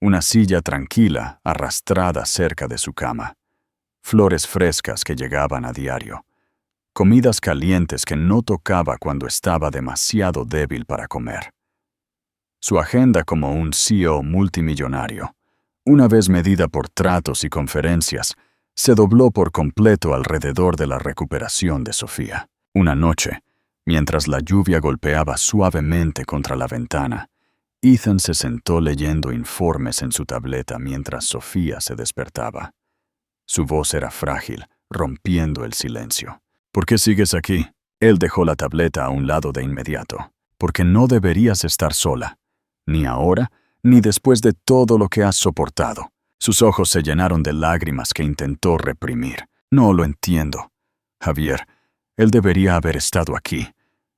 Una silla tranquila arrastrada cerca de su cama, flores frescas que llegaban a diario, comidas calientes que no tocaba cuando estaba demasiado débil para comer. Su agenda como un CEO multimillonario, una vez medida por tratos y conferencias, se dobló por completo alrededor de la recuperación de Sofía. Una noche, mientras la lluvia golpeaba suavemente contra la ventana, Ethan se sentó leyendo informes en su tableta mientras Sofía se despertaba. Su voz era frágil, rompiendo el silencio. ¿Por qué sigues aquí? Él dejó la tableta a un lado de inmediato. Porque no deberías estar sola, ni ahora, ni después de todo lo que has soportado. Sus ojos se llenaron de lágrimas que intentó reprimir. No lo entiendo. Javier, él debería haber estado aquí.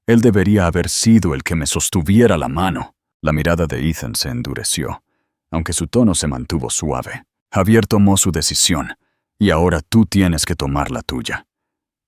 Él debería haber sido el que me sostuviera la mano. La mirada de Ethan se endureció, aunque su tono se mantuvo suave. Javier tomó su decisión, y ahora tú tienes que tomar la tuya.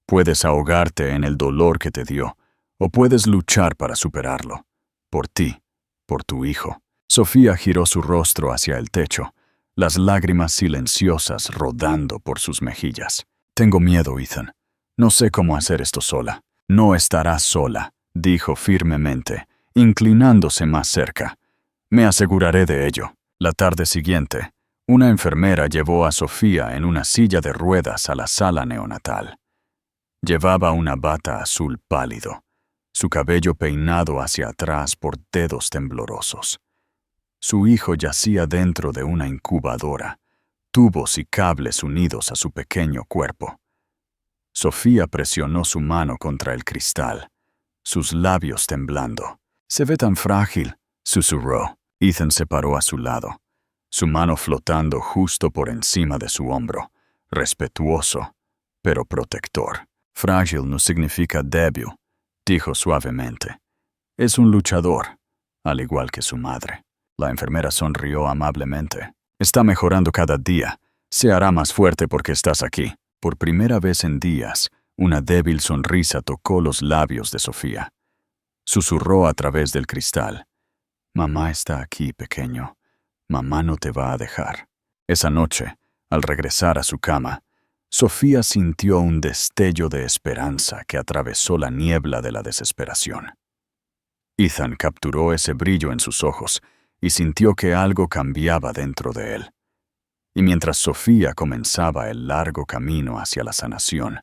Puedes ahogarte en el dolor que te dio, o puedes luchar para superarlo. Por ti, por tu hijo. Sofía giró su rostro hacia el techo, las lágrimas silenciosas rodando por sus mejillas. Tengo miedo, Ethan. No sé cómo hacer esto sola. No estarás sola, dijo firmemente, inclinándose más cerca. Me aseguraré de ello. La tarde siguiente, una enfermera llevó a Sofía en una silla de ruedas a la sala neonatal. Llevaba una bata azul pálido, su cabello peinado hacia atrás por dedos temblorosos. Su hijo yacía dentro de una incubadora, tubos y cables unidos a su pequeño cuerpo. Sofía presionó su mano contra el cristal, sus labios temblando. «Se ve tan frágil», susurró. Ethan se paró a su lado, su mano flotando justo por encima de su hombro, respetuoso, pero protector. «Frágil no significa débil», dijo suavemente. «Es un luchador, al igual que su madre». La enfermera sonrió amablemente. «Está mejorando cada día. Se hará más fuerte porque estás aquí». Por primera vez en días, una débil sonrisa tocó los labios de Sofía. Susurró a través del cristal. «Mamá está aquí, pequeño. Mamá no te va a dejar». Esa noche, al regresar a su cama, Sofía sintió un destello de esperanza que atravesó la niebla de la desesperación. Ethan capturó ese brillo en sus ojos y sintió que algo cambiaba dentro de él. Y mientras Sofía comenzaba el largo camino hacia la sanación,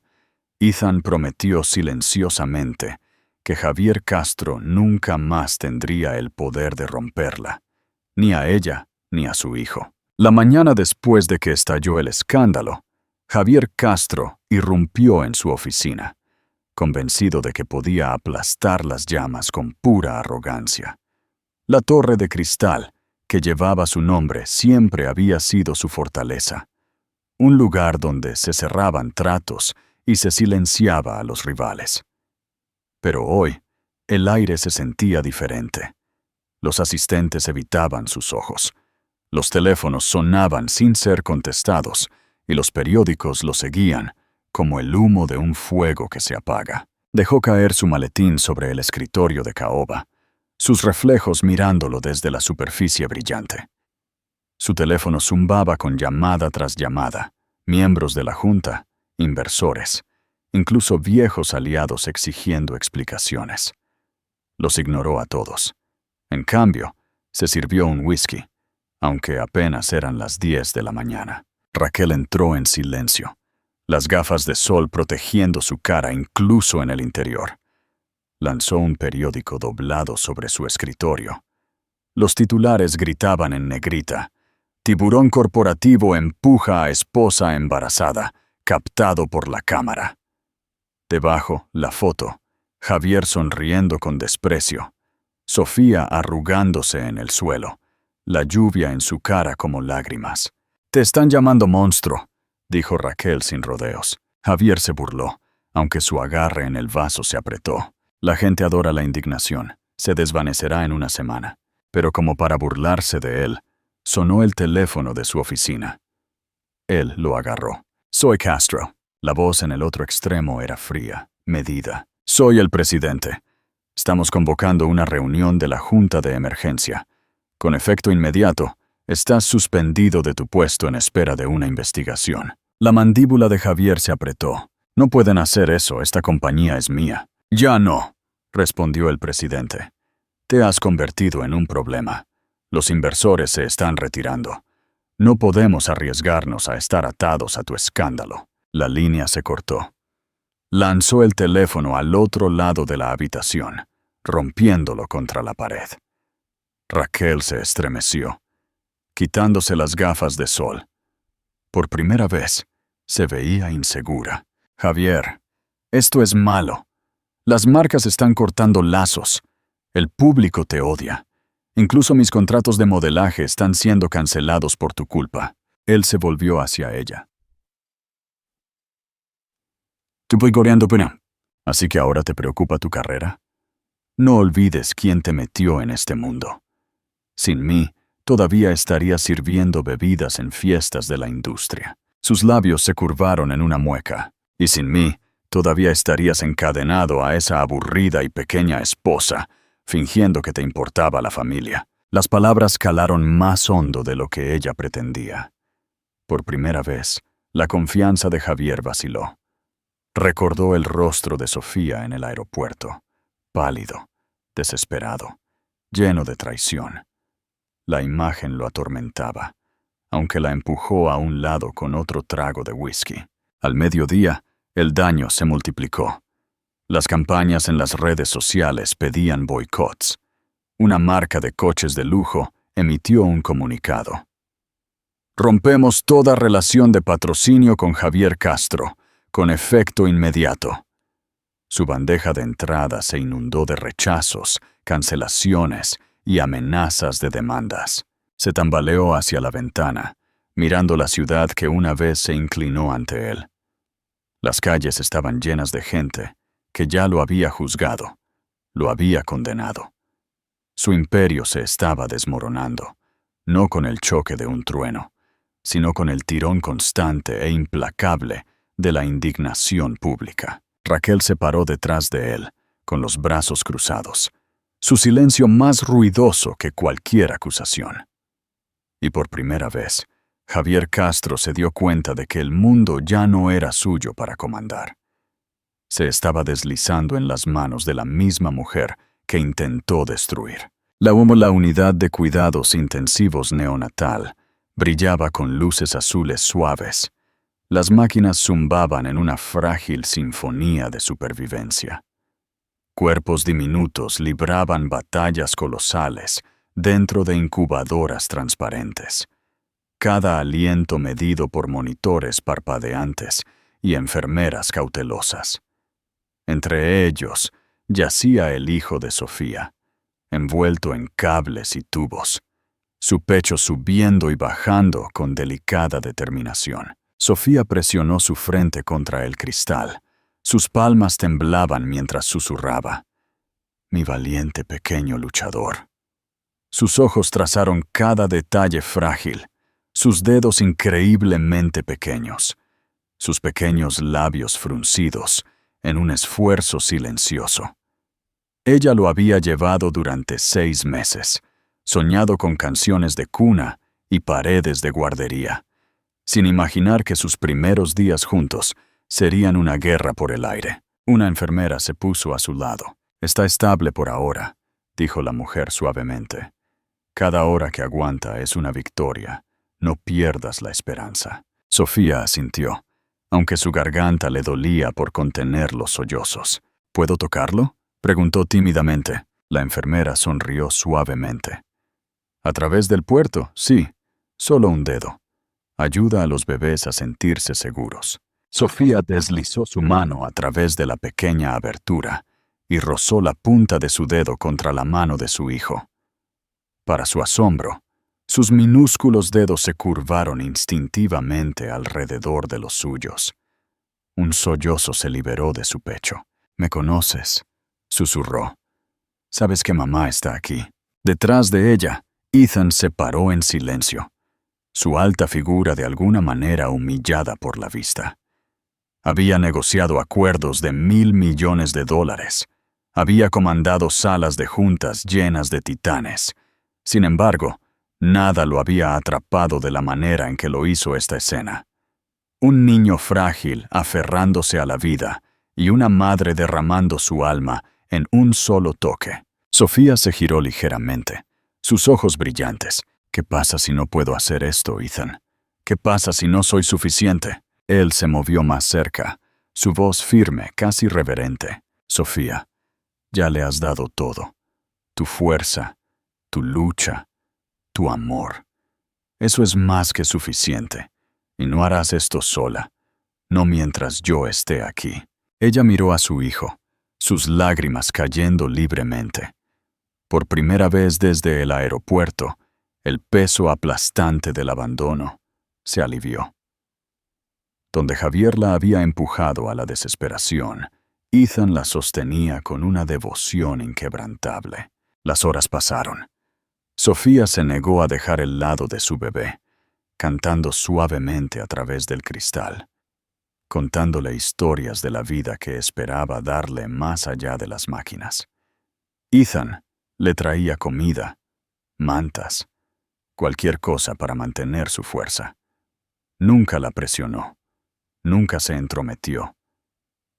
Ethan prometió silenciosamente que Javier Castro nunca más tendría el poder de romperla, ni a ella ni a su hijo. La mañana después de que estalló el escándalo, Javier Castro irrumpió en su oficina, convencido de que podía aplastar las llamas con pura arrogancia. La torre de cristal, que llevaba su nombre, siempre había sido su fortaleza, un lugar donde se cerraban tratos y se silenciaba a los rivales. Pero hoy, el aire se sentía diferente. Los asistentes evitaban sus ojos. Los teléfonos sonaban sin ser contestados y los periódicos lo seguían como el humo de un fuego que se apaga. Dejó caer su maletín sobre el escritorio de caoba, sus reflejos mirándolo desde la superficie brillante. Su teléfono zumbaba con llamada tras llamada, miembros de la junta, inversores, incluso viejos aliados exigiendo explicaciones. Los ignoró a todos. En cambio, se sirvió un whisky, aunque apenas eran las 10 de la mañana. Raquel entró en silencio, las gafas de sol protegiendo su cara incluso en el interior. Lanzó un periódico doblado sobre su escritorio. Los titulares gritaban en negrita: Tiburón corporativo empuja a esposa embarazada, captado por la cámara. Debajo, la foto, Javier sonriendo con desprecio, Sofía arrugándose en el suelo, la lluvia en su cara como lágrimas. «Te están llamando monstruo», dijo Raquel sin rodeos. Javier se burló, aunque su agarre en el vaso se apretó. La gente adora la indignación, se desvanecerá en una semana. Pero como para burlarse de él, sonó el teléfono de su oficina. Él lo agarró. «Soy Castro». La voz en el otro extremo era fría, medida. «Soy el presidente. Estamos convocando una reunión de la Junta de Emergencia. Con efecto inmediato, estás suspendido de tu puesto en espera de una investigación». La mandíbula de Javier se apretó. «No pueden hacer eso, esta compañía es mía». «Ya no», respondió el presidente. «Te has convertido en un problema. Los inversores se están retirando. No podemos arriesgarnos a estar atados a tu escándalo». La línea se cortó. Lanzó el teléfono al otro lado de la habitación, rompiéndolo contra la pared. Raquel se estremeció, quitándose las gafas de sol. Por primera vez, se veía insegura. «Javier, esto es malo. Las marcas están cortando lazos. El público te odia. Incluso mis contratos de modelaje están siendo cancelados por tu culpa». Él se volvió hacia ella. «Tú voy goreando pena. ¿Así que ahora te preocupa tu carrera? No olvides quién te metió en este mundo. Sin mí, todavía estarías sirviendo bebidas en fiestas de la industria». Sus labios se curvaron en una mueca. «Y sin mí, todavía estarías encadenado a esa aburrida y pequeña esposa, fingiendo que te importaba la familia». Las palabras calaron más hondo de lo que ella pretendía. Por primera vez, la confianza de Javier vaciló. Recordó el rostro de Sofía en el aeropuerto, pálido, desesperado, lleno de traición. La imagen lo atormentaba, aunque la empujó a un lado con otro trago de whisky. Al mediodía, el daño se multiplicó. Las campañas en las redes sociales pedían boicots. Una marca de coches de lujo emitió un comunicado. «Rompemos toda relación de patrocinio con Javier Castro, con efecto inmediato». Su bandeja de entrada se inundó de rechazos, cancelaciones y amenazas de demandas. Se tambaleó hacia la ventana, mirando la ciudad que una vez se inclinó ante él. Las calles estaban llenas de gente que ya lo había juzgado, lo había condenado. Su imperio se estaba desmoronando, no con el choque de un trueno, sino con el tirón constante e implacable de la indignación pública. Raquel se paró detrás de él, con los brazos cruzados, su silencio más ruidoso que cualquier acusación. Y por primera vez, Javier Castro se dio cuenta de que el mundo ya no era suyo para comandar. Se estaba deslizando en las manos de la misma mujer que intentó destruir. La unidad de cuidados intensivos neonatal brillaba con luces azules suaves. Las máquinas zumbaban en una frágil sinfonía de supervivencia. Cuerpos diminutos libraban batallas colosales dentro de incubadoras transparentes. Cada aliento medido por monitores parpadeantes y enfermeras cautelosas. Entre ellos yacía el hijo de Sofía, envuelto en cables y tubos, su pecho subiendo y bajando con delicada determinación. Sofía presionó su frente contra el cristal. Sus palmas temblaban mientras susurraba: «Mi valiente pequeño luchador». Sus ojos trazaron cada detalle frágil, sus dedos increíblemente pequeños, sus pequeños labios fruncidos en un esfuerzo silencioso. Ella lo había llevado durante 6 meses, soñado con canciones de cuna y paredes de guardería, sin imaginar que sus primeros días juntos serían una guerra por el aire. Una enfermera se puso a su lado. Está estable por ahora, dijo la mujer suavemente. Cada hora que aguanta es una victoria. No pierdas la esperanza. Sofía asintió, aunque su garganta le dolía por contener los sollozos. ¿Puedo tocarlo?, preguntó tímidamente. La enfermera sonrió suavemente. A través del puerto, sí, solo un dedo. Ayuda a los bebés a sentirse seguros. Sofía deslizó su mano a través de la pequeña abertura y rozó la punta de su dedo contra la mano de su hijo. Para su asombro, sus minúsculos dedos se curvaron instintivamente alrededor de los suyos. Un sollozo se liberó de su pecho. «¿Me conoces?», susurró. «Sabes que mamá está aquí». Detrás de ella, Ethan se paró en silencio, su alta figura de alguna manera humillada por la vista. Había negociado acuerdos de $1,000 millones. Había comandado salas de juntas llenas de titanes. Sin embargo, nada lo había atrapado de la manera en que lo hizo esta escena. Un niño frágil aferrándose a la vida y una madre derramando su alma en un solo toque. Sofía se giró ligeramente, sus ojos brillantes. «¿Qué pasa si no puedo hacer esto, Ethan? ¿Qué pasa si no soy suficiente?» Él se movió más cerca, su voz firme, casi reverente. «Sofía, ya le has dado todo. Tu fuerza, tu lucha, tu amor. Eso es más que suficiente. Y no harás esto sola, no mientras yo esté aquí». Ella miró a su hijo, sus lágrimas cayendo libremente. Por primera vez desde el aeropuerto, el peso aplastante del abandono se alivió. Donde Javier la había empujado a la desesperación, Ethan la sostenía con una devoción inquebrantable. Las horas pasaron. Sofía se negó a dejar el lado de su bebé, cantando suavemente a través del cristal, contándole historias de la vida que esperaba darle más allá de las máquinas. Ethan le traía comida, mantas, cualquier cosa para mantener su fuerza. Nunca la presionó, nunca se entrometió.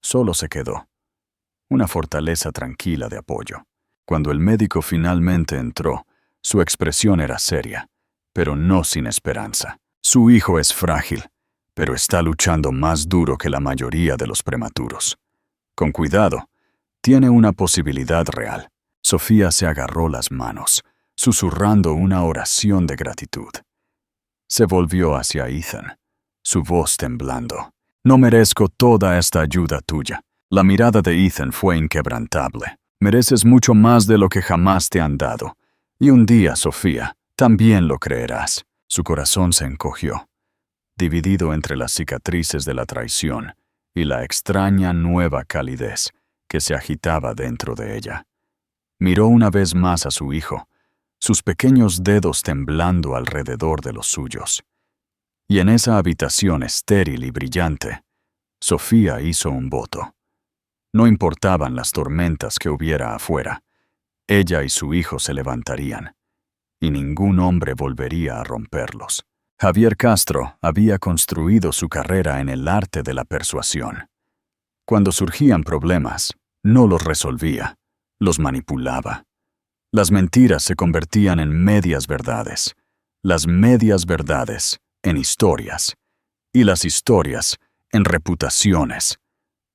Solo se quedó, una fortaleza tranquila de apoyo. Cuando el médico finalmente entró, su expresión era seria, pero no sin esperanza. Su hijo es frágil, pero está luchando más duro que la mayoría de los prematuros. Con cuidado, tiene una posibilidad real. Sofía se agarró las manos, susurrando una oración de gratitud. Se volvió hacia Ethan, su voz temblando. «No merezco toda esta ayuda tuya». La mirada de Ethan fue inquebrantable. «Mereces mucho más de lo que jamás te han dado. Y un día, Sofía, también lo creerás». Su corazón se encogió, dividido entre las cicatrices de la traición y la extraña nueva calidez que se agitaba dentro de ella. Miró una vez más a su hijo, sus pequeños dedos temblando alrededor de los suyos. Y en esa habitación estéril y brillante, Sofía hizo un voto. No importaban las tormentas que hubiera afuera, ella y su hijo se levantarían, y ningún hombre volvería a romperlos. Javier Castro había construido su carrera en el arte de la persuasión. Cuando surgían problemas, no los resolvía, los manipulaba. Las mentiras se convertían en medias verdades, las medias verdades en historias, y las historias en reputaciones,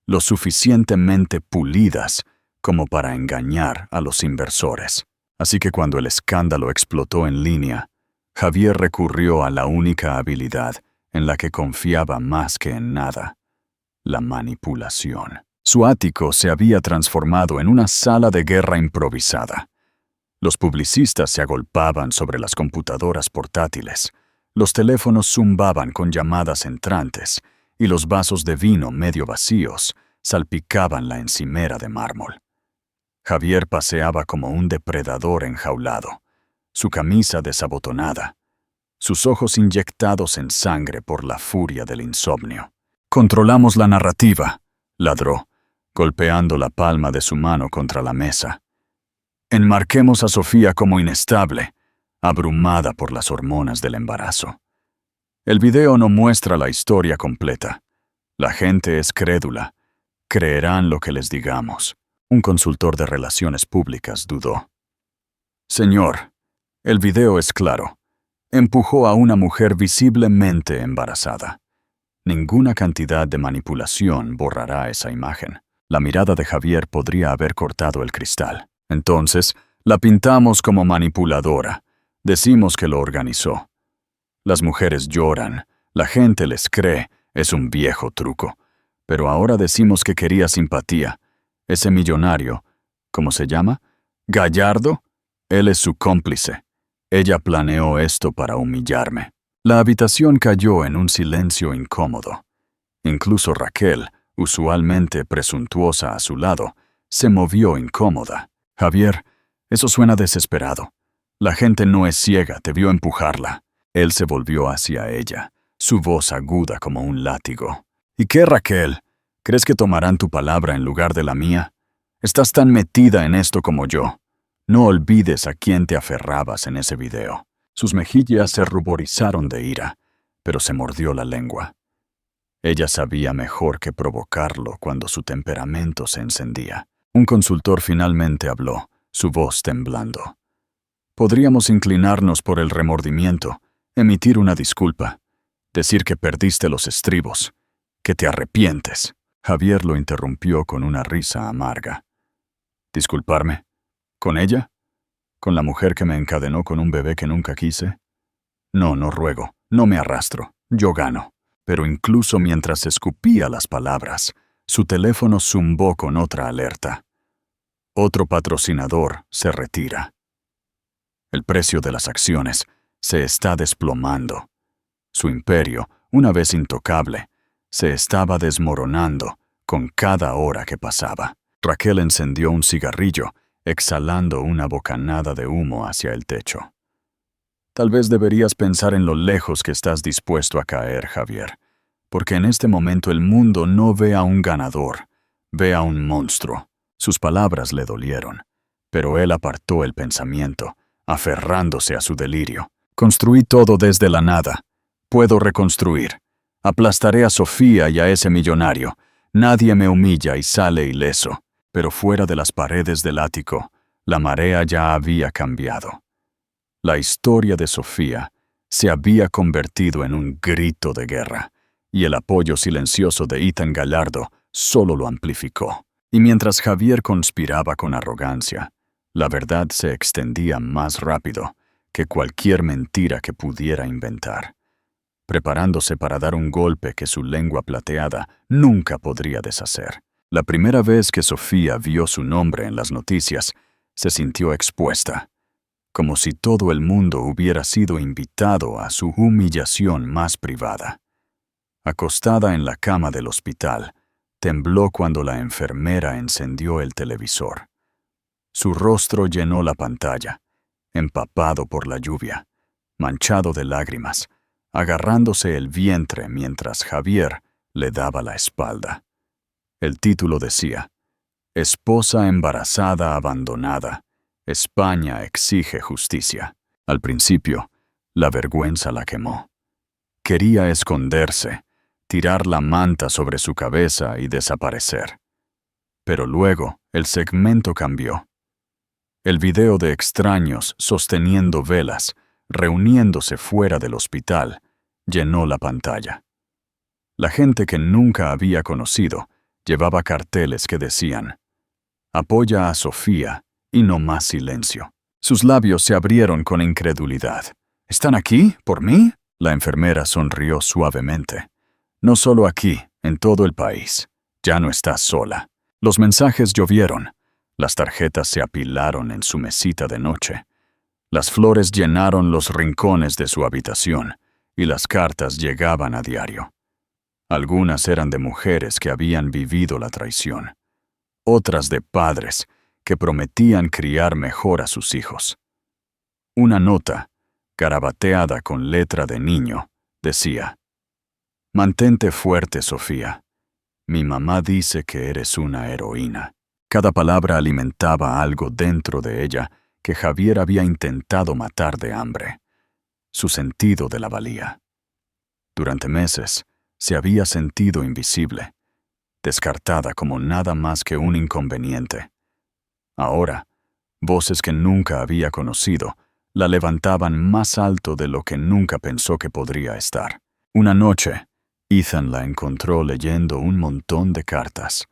lo suficientemente pulidas como para engañar a los inversores. Así que cuando el escándalo explotó en línea, Javier recurrió a la única habilidad en la que confiaba más que en nada: la manipulación. Su ático se había transformado en una sala de guerra improvisada. Los publicistas se agolpaban sobre las computadoras portátiles, los teléfonos zumbaban con llamadas entrantes, y los vasos de vino medio vacíos salpicaban la encimera de mármol. Javier paseaba como un depredador enjaulado, su camisa desabotonada, sus ojos inyectados en sangre por la furia del insomnio. «Controlamos la narrativa», ladró, golpeando la palma de su mano contra la mesa. «Enmarquemos a Sofía como inestable, abrumada por las hormonas del embarazo. El video no muestra la historia completa. La gente es crédula. Creerán lo que les digamos». Un consultor de relaciones públicas dudó. Señor, el video es claro. Empujó a una mujer visiblemente embarazada. Ninguna cantidad de manipulación borrará esa imagen. La mirada de Javier podría haber cortado el cristal. Entonces, la pintamos como manipuladora. Decimos que lo organizó. Las mujeres lloran, la gente les cree, es un viejo truco. Pero ahora decimos que quería simpatía. Ese millonario, ¿cómo se llama? Gallardo, él es su cómplice. Ella planeó esto para humillarme. La habitación cayó en un silencio incómodo. Incluso Raquel, usualmente presuntuosa a su lado, se movió incómoda. Javier, eso suena desesperado. La gente no es ciega, te vio empujarla. Él se volvió hacia ella, su voz aguda como un látigo. ¿Y qué, Raquel? ¿Crees que tomarán tu palabra en lugar de la mía? Estás tan metida en esto como yo. No olvides a quién te aferrabas en ese video. Sus mejillas se ruborizaron de ira, pero se mordió la lengua. Ella sabía mejor que provocarlo cuando su temperamento se encendía. Un consultor finalmente habló, su voz temblando. Podríamos inclinarnos por el remordimiento, emitir una disculpa, decir que perdiste los estribos, que te arrepientes. Javier lo interrumpió con una risa amarga. ¿Disculparme? ¿Con ella? ¿Con la mujer que me encadenó con un bebé que nunca quise? No, no ruego, no me arrastro, yo gano. Pero incluso mientras escupía las palabras, su teléfono zumbó con otra alerta. Otro patrocinador se retira. El precio de las acciones se está desplomando. Su imperio, una vez intocable, se estaba desmoronando con cada hora que pasaba. Raquel encendió un cigarrillo, exhalando una bocanada de humo hacia el techo. Tal vez deberías pensar en lo lejos que estás dispuesto a caer, Javier, porque en este momento el mundo no ve a un ganador, ve a un monstruo. Sus palabras le dolieron, pero él apartó el pensamiento, aferrándose a su delirio. Construí todo desde la nada. Puedo reconstruir. Aplastaré a Sofía y a ese millonario. Nadie me humilla y sale ileso. Pero fuera de las paredes del ático, la marea ya había cambiado. La historia de Sofía se había convertido en un grito de guerra, y el apoyo silencioso de Ethan Gallardo solo lo amplificó. Y mientras Javier conspiraba con arrogancia, la verdad se extendía más rápido que cualquier mentira que pudiera inventar, preparándose para dar un golpe que su lengua plateada nunca podría deshacer. La primera vez que Sofía vio su nombre en las noticias, se sintió expuesta, como si todo el mundo hubiera sido invitado a su humillación más privada. Acostada en la cama del hospital, tembló cuando la enfermera encendió el televisor. Su rostro llenó la pantalla, empapado por la lluvia, manchado de lágrimas, agarrándose el vientre mientras Javier le daba la espalda. El título decía, Esposa embarazada abandonada. España exige justicia. Al principio, la vergüenza la quemó. Quería esconderse, tirar la manta sobre su cabeza y desaparecer. Pero luego, el segmento cambió. El video de extraños sosteniendo velas, reuniéndose fuera del hospital, llenó la pantalla. La gente que nunca había conocido llevaba carteles que decían, «Apoya a Sofía y no más silencio». Sus labios se abrieron con incredulidad. «¿Están aquí? ¿Por mí?» La enfermera sonrió suavemente. «No solo aquí, en todo el país. Ya no estás sola». Los mensajes llovieron. Las tarjetas se apilaron en su mesita de noche. Las flores llenaron los rincones de su habitación y las cartas llegaban a diario. Algunas eran de mujeres que habían vivido la traición, otras de padres que prometían criar mejor a sus hijos. Una nota, garabateada con letra de niño, decía, «Mantente fuerte, Sofía. Mi mamá dice que eres una heroína». Cada palabra alimentaba algo dentro de ella que Javier había intentado matar de hambre, su sentido de la valía. Durante meses, se había sentido invisible, descartada como nada más que un inconveniente. Ahora, voces que nunca había conocido la levantaban más alto de lo que nunca pensó que podría estar. Una noche, Ethan la encontró leyendo un montón de cartas.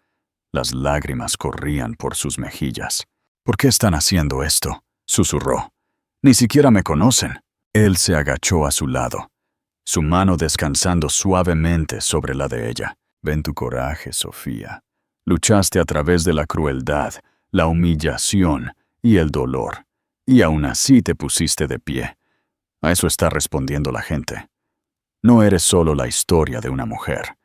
Las lágrimas corrían por sus mejillas. «¿Por qué están haciendo esto?», susurró. «Ni siquiera me conocen». Él se agachó a su lado, su mano descansando suavemente sobre la de ella. «Ven tu coraje, Sofía. Luchaste a través de la crueldad, la humillación y el dolor, y aún así te pusiste de pie. A eso está respondiendo la gente. No eres solo la historia de una mujer.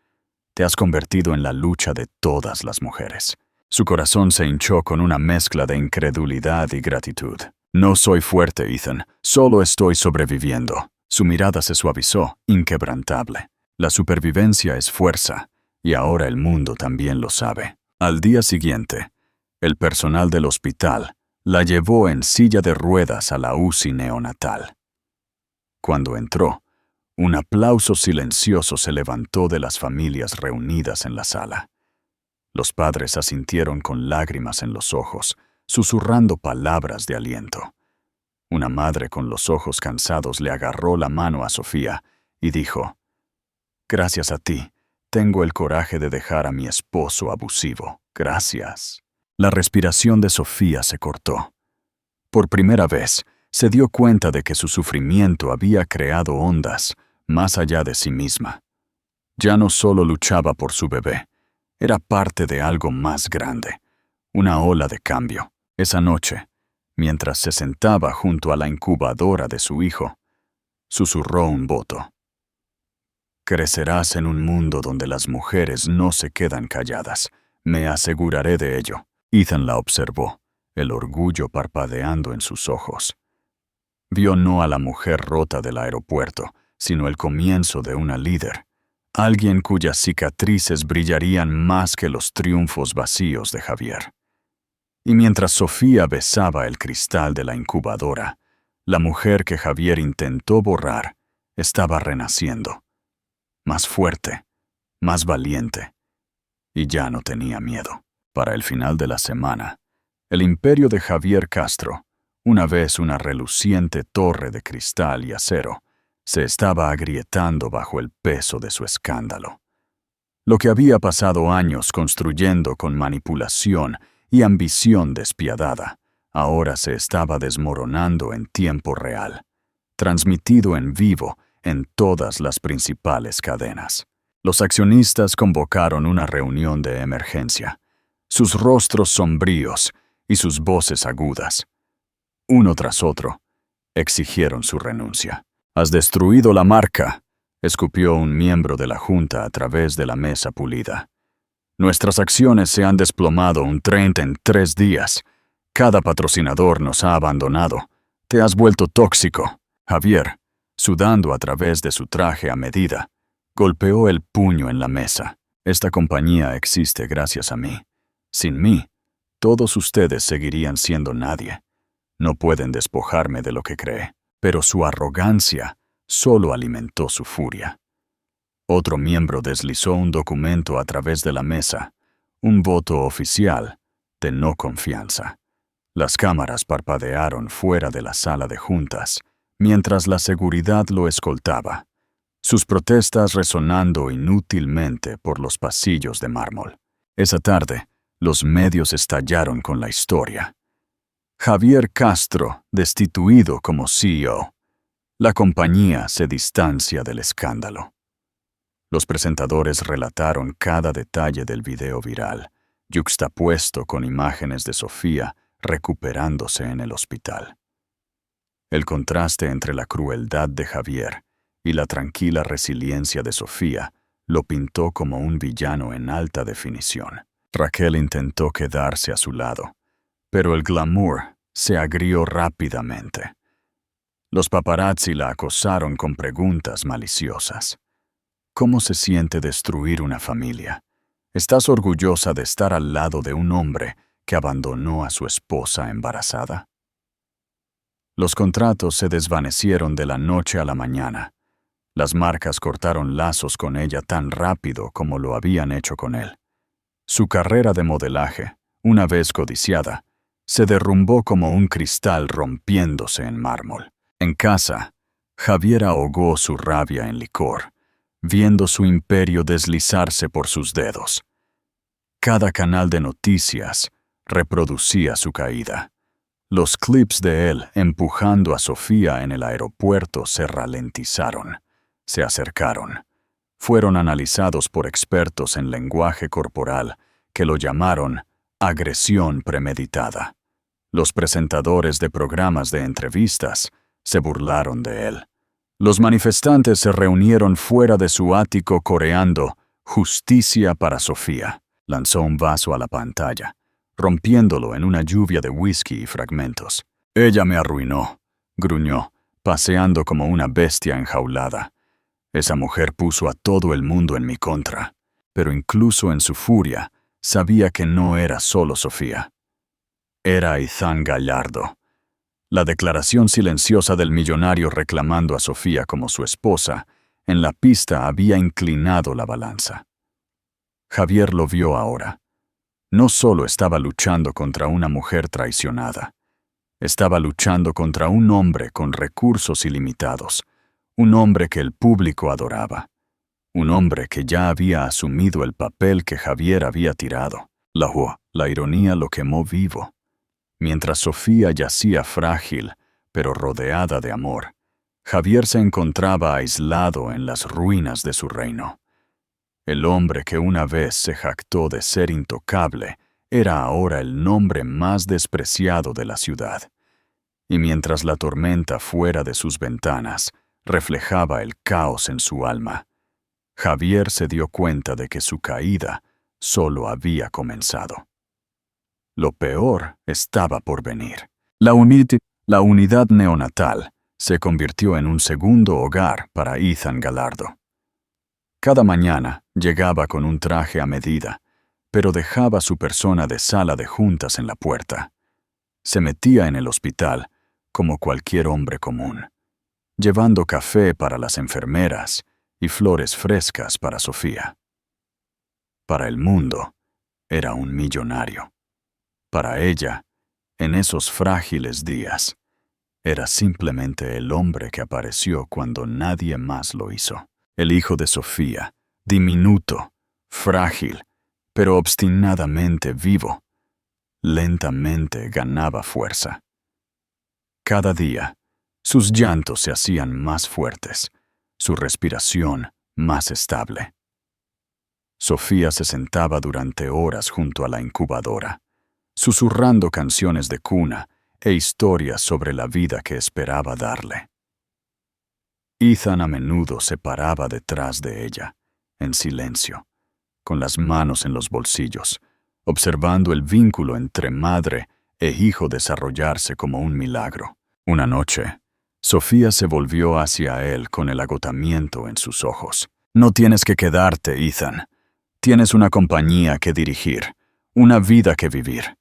Te has convertido en la lucha de todas las mujeres». Su corazón se hinchó con una mezcla de incredulidad y gratitud. «No soy fuerte, Ethan. Solo estoy sobreviviendo». Su mirada se suavizó, inquebrantable. La supervivencia es fuerza, y ahora el mundo también lo sabe. Al día siguiente, el personal del hospital la llevó en silla de ruedas a la UCI neonatal. Cuando entró, un aplauso silencioso se levantó de las familias reunidas en la sala. Los padres asintieron con lágrimas en los ojos, susurrando palabras de aliento. Una madre con los ojos cansados le agarró la mano a Sofía y dijo: «Gracias a ti, tengo el coraje de dejar a mi esposo abusivo. Gracias». La respiración de Sofía se cortó. Por primera vez, se dio cuenta de que su sufrimiento había creado ondas más allá de sí misma. Ya no solo luchaba por su bebé, era parte de algo más grande, una ola de cambio. Esa noche, mientras se sentaba junto a la incubadora de su hijo, susurró un voto: «Crecerás en un mundo donde las mujeres no se quedan calladas. Me aseguraré de ello». Ethan la observó, el orgullo parpadeando en sus ojos. Vio no a la mujer rota del aeropuerto, sino el comienzo de una líder. Alguien cuyas cicatrices brillarían más que los triunfos vacíos de Javier. Y mientras Sofía besaba el cristal de la incubadora, la mujer que Javier intentó borrar estaba renaciendo. Más fuerte, más valiente, y ya no tenía miedo. Para el final de la semana, el imperio de Javier Castro, una vez una reluciente torre de cristal y acero, se estaba agrietando bajo el peso de su escándalo. Lo que había pasado años construyendo con manipulación y ambición despiadada, ahora se estaba desmoronando en tiempo real, transmitido en vivo en todas las principales cadenas. Los accionistas convocaron una reunión de emergencia, sus rostros sombríos y sus voces agudas. Uno tras otro, exigieron su renuncia. «Has destruido la marca», escupió un miembro de la junta a través de la mesa pulida. «Nuestras acciones se han desplomado un 30 en 3 días. Cada patrocinador nos ha abandonado. Te has vuelto tóxico». Javier, sudando a través de su traje a medida, golpeó el puño en la mesa. «Esta compañía existe gracias a mí. Sin mí, todos ustedes seguirían siendo nadie. No pueden despojarme de lo que cree». Pero su arrogancia solo alimentó su furia. Otro miembro deslizó un documento a través de la mesa, un voto oficial de no confianza. Las cámaras parpadearon fuera de la sala de juntas, mientras la seguridad lo escoltaba, sus protestas resonando inútilmente por los pasillos de mármol. Esa tarde, los medios estallaron con la historia. Javier Castro, destituido como CEO. La compañía se distancia del escándalo. Los presentadores relataron cada detalle del video viral, yuxtapuesto con imágenes de Sofía recuperándose en el hospital. El contraste entre la crueldad de Javier y la tranquila resiliencia de Sofía lo pintó como un villano en alta definición. Raquel intentó quedarse a su lado, pero el glamour se agrió rápidamente. Los paparazzi la acosaron con preguntas maliciosas. ¿Cómo se siente destruir una familia? ¿Estás orgullosa de estar al lado de un hombre que abandonó a su esposa embarazada? Los contratos se desvanecieron de la noche a la mañana. Las marcas cortaron lazos con ella tan rápido como lo habían hecho con él. Su carrera de modelaje, una vez codiciada, se derrumbó como un cristal rompiéndose en mármol. En casa, Javier ahogó su rabia en licor, viendo su imperio deslizarse por sus dedos. Cada canal de noticias reproducía su caída. Los clips de él empujando a Sofía en el aeropuerto se ralentizaron, se acercaron. Fueron analizados por expertos en lenguaje corporal que lo llamaron agresión premeditada. Los presentadores de programas de entrevistas se burlaron de él. Los manifestantes se reunieron fuera de su ático coreando «Justicia para Sofía». Lanzó un vaso a la pantalla, rompiéndolo en una lluvia de whisky y fragmentos. «Ella me arruinó», gruñó, paseando como una bestia enjaulada. «Esa mujer puso a todo el mundo en mi contra». Pero incluso en su furia, sabía que no era solo Sofía. Era Ethan Gallardo. La declaración silenciosa del millonario reclamando a Sofía como su esposa en la pista había inclinado la balanza. Javier lo vio ahora. No solo estaba luchando contra una mujer traicionada, estaba luchando contra un hombre con recursos ilimitados, un hombre que el público adoraba, un hombre que ya había asumido el papel que Javier había tirado. La ironía lo quemó vivo. Mientras Sofía yacía frágil, pero rodeada de amor, Javier se encontraba aislado en las ruinas de su reino. El hombre que una vez se jactó de ser intocable era ahora el nombre más despreciado de la ciudad. Y mientras la tormenta fuera de sus ventanas reflejaba el caos en su alma, Javier se dio cuenta de que su caída solo había comenzado. Lo peor estaba por venir. La unidad neonatal se convirtió en un segundo hogar para Ethan Gallardo. Cada mañana llegaba con un traje a medida, pero dejaba su persona de sala de juntas en la puerta. Se metía en el hospital como cualquier hombre común, llevando café para las enfermeras y flores frescas para Sofía. Para el mundo, era un millonario. Para ella, en esos frágiles días, era simplemente el hombre que apareció cuando nadie más lo hizo. El hijo de Sofía, diminuto, frágil, pero obstinadamente vivo, lentamente ganaba fuerza. Cada día, sus llantos se hacían más fuertes, su respiración más estable. Sofía se sentaba durante horas junto a la incubadora, susurrando canciones de cuna e historias sobre la vida que esperaba darle. Ethan a menudo se paraba detrás de ella, en silencio, con las manos en los bolsillos, observando el vínculo entre madre e hijo desarrollarse como un milagro. Una noche, Sofía se volvió hacia él con el agotamiento en sus ojos. «No tienes que quedarte, Ethan. Tienes una compañía que dirigir, una vida que vivir.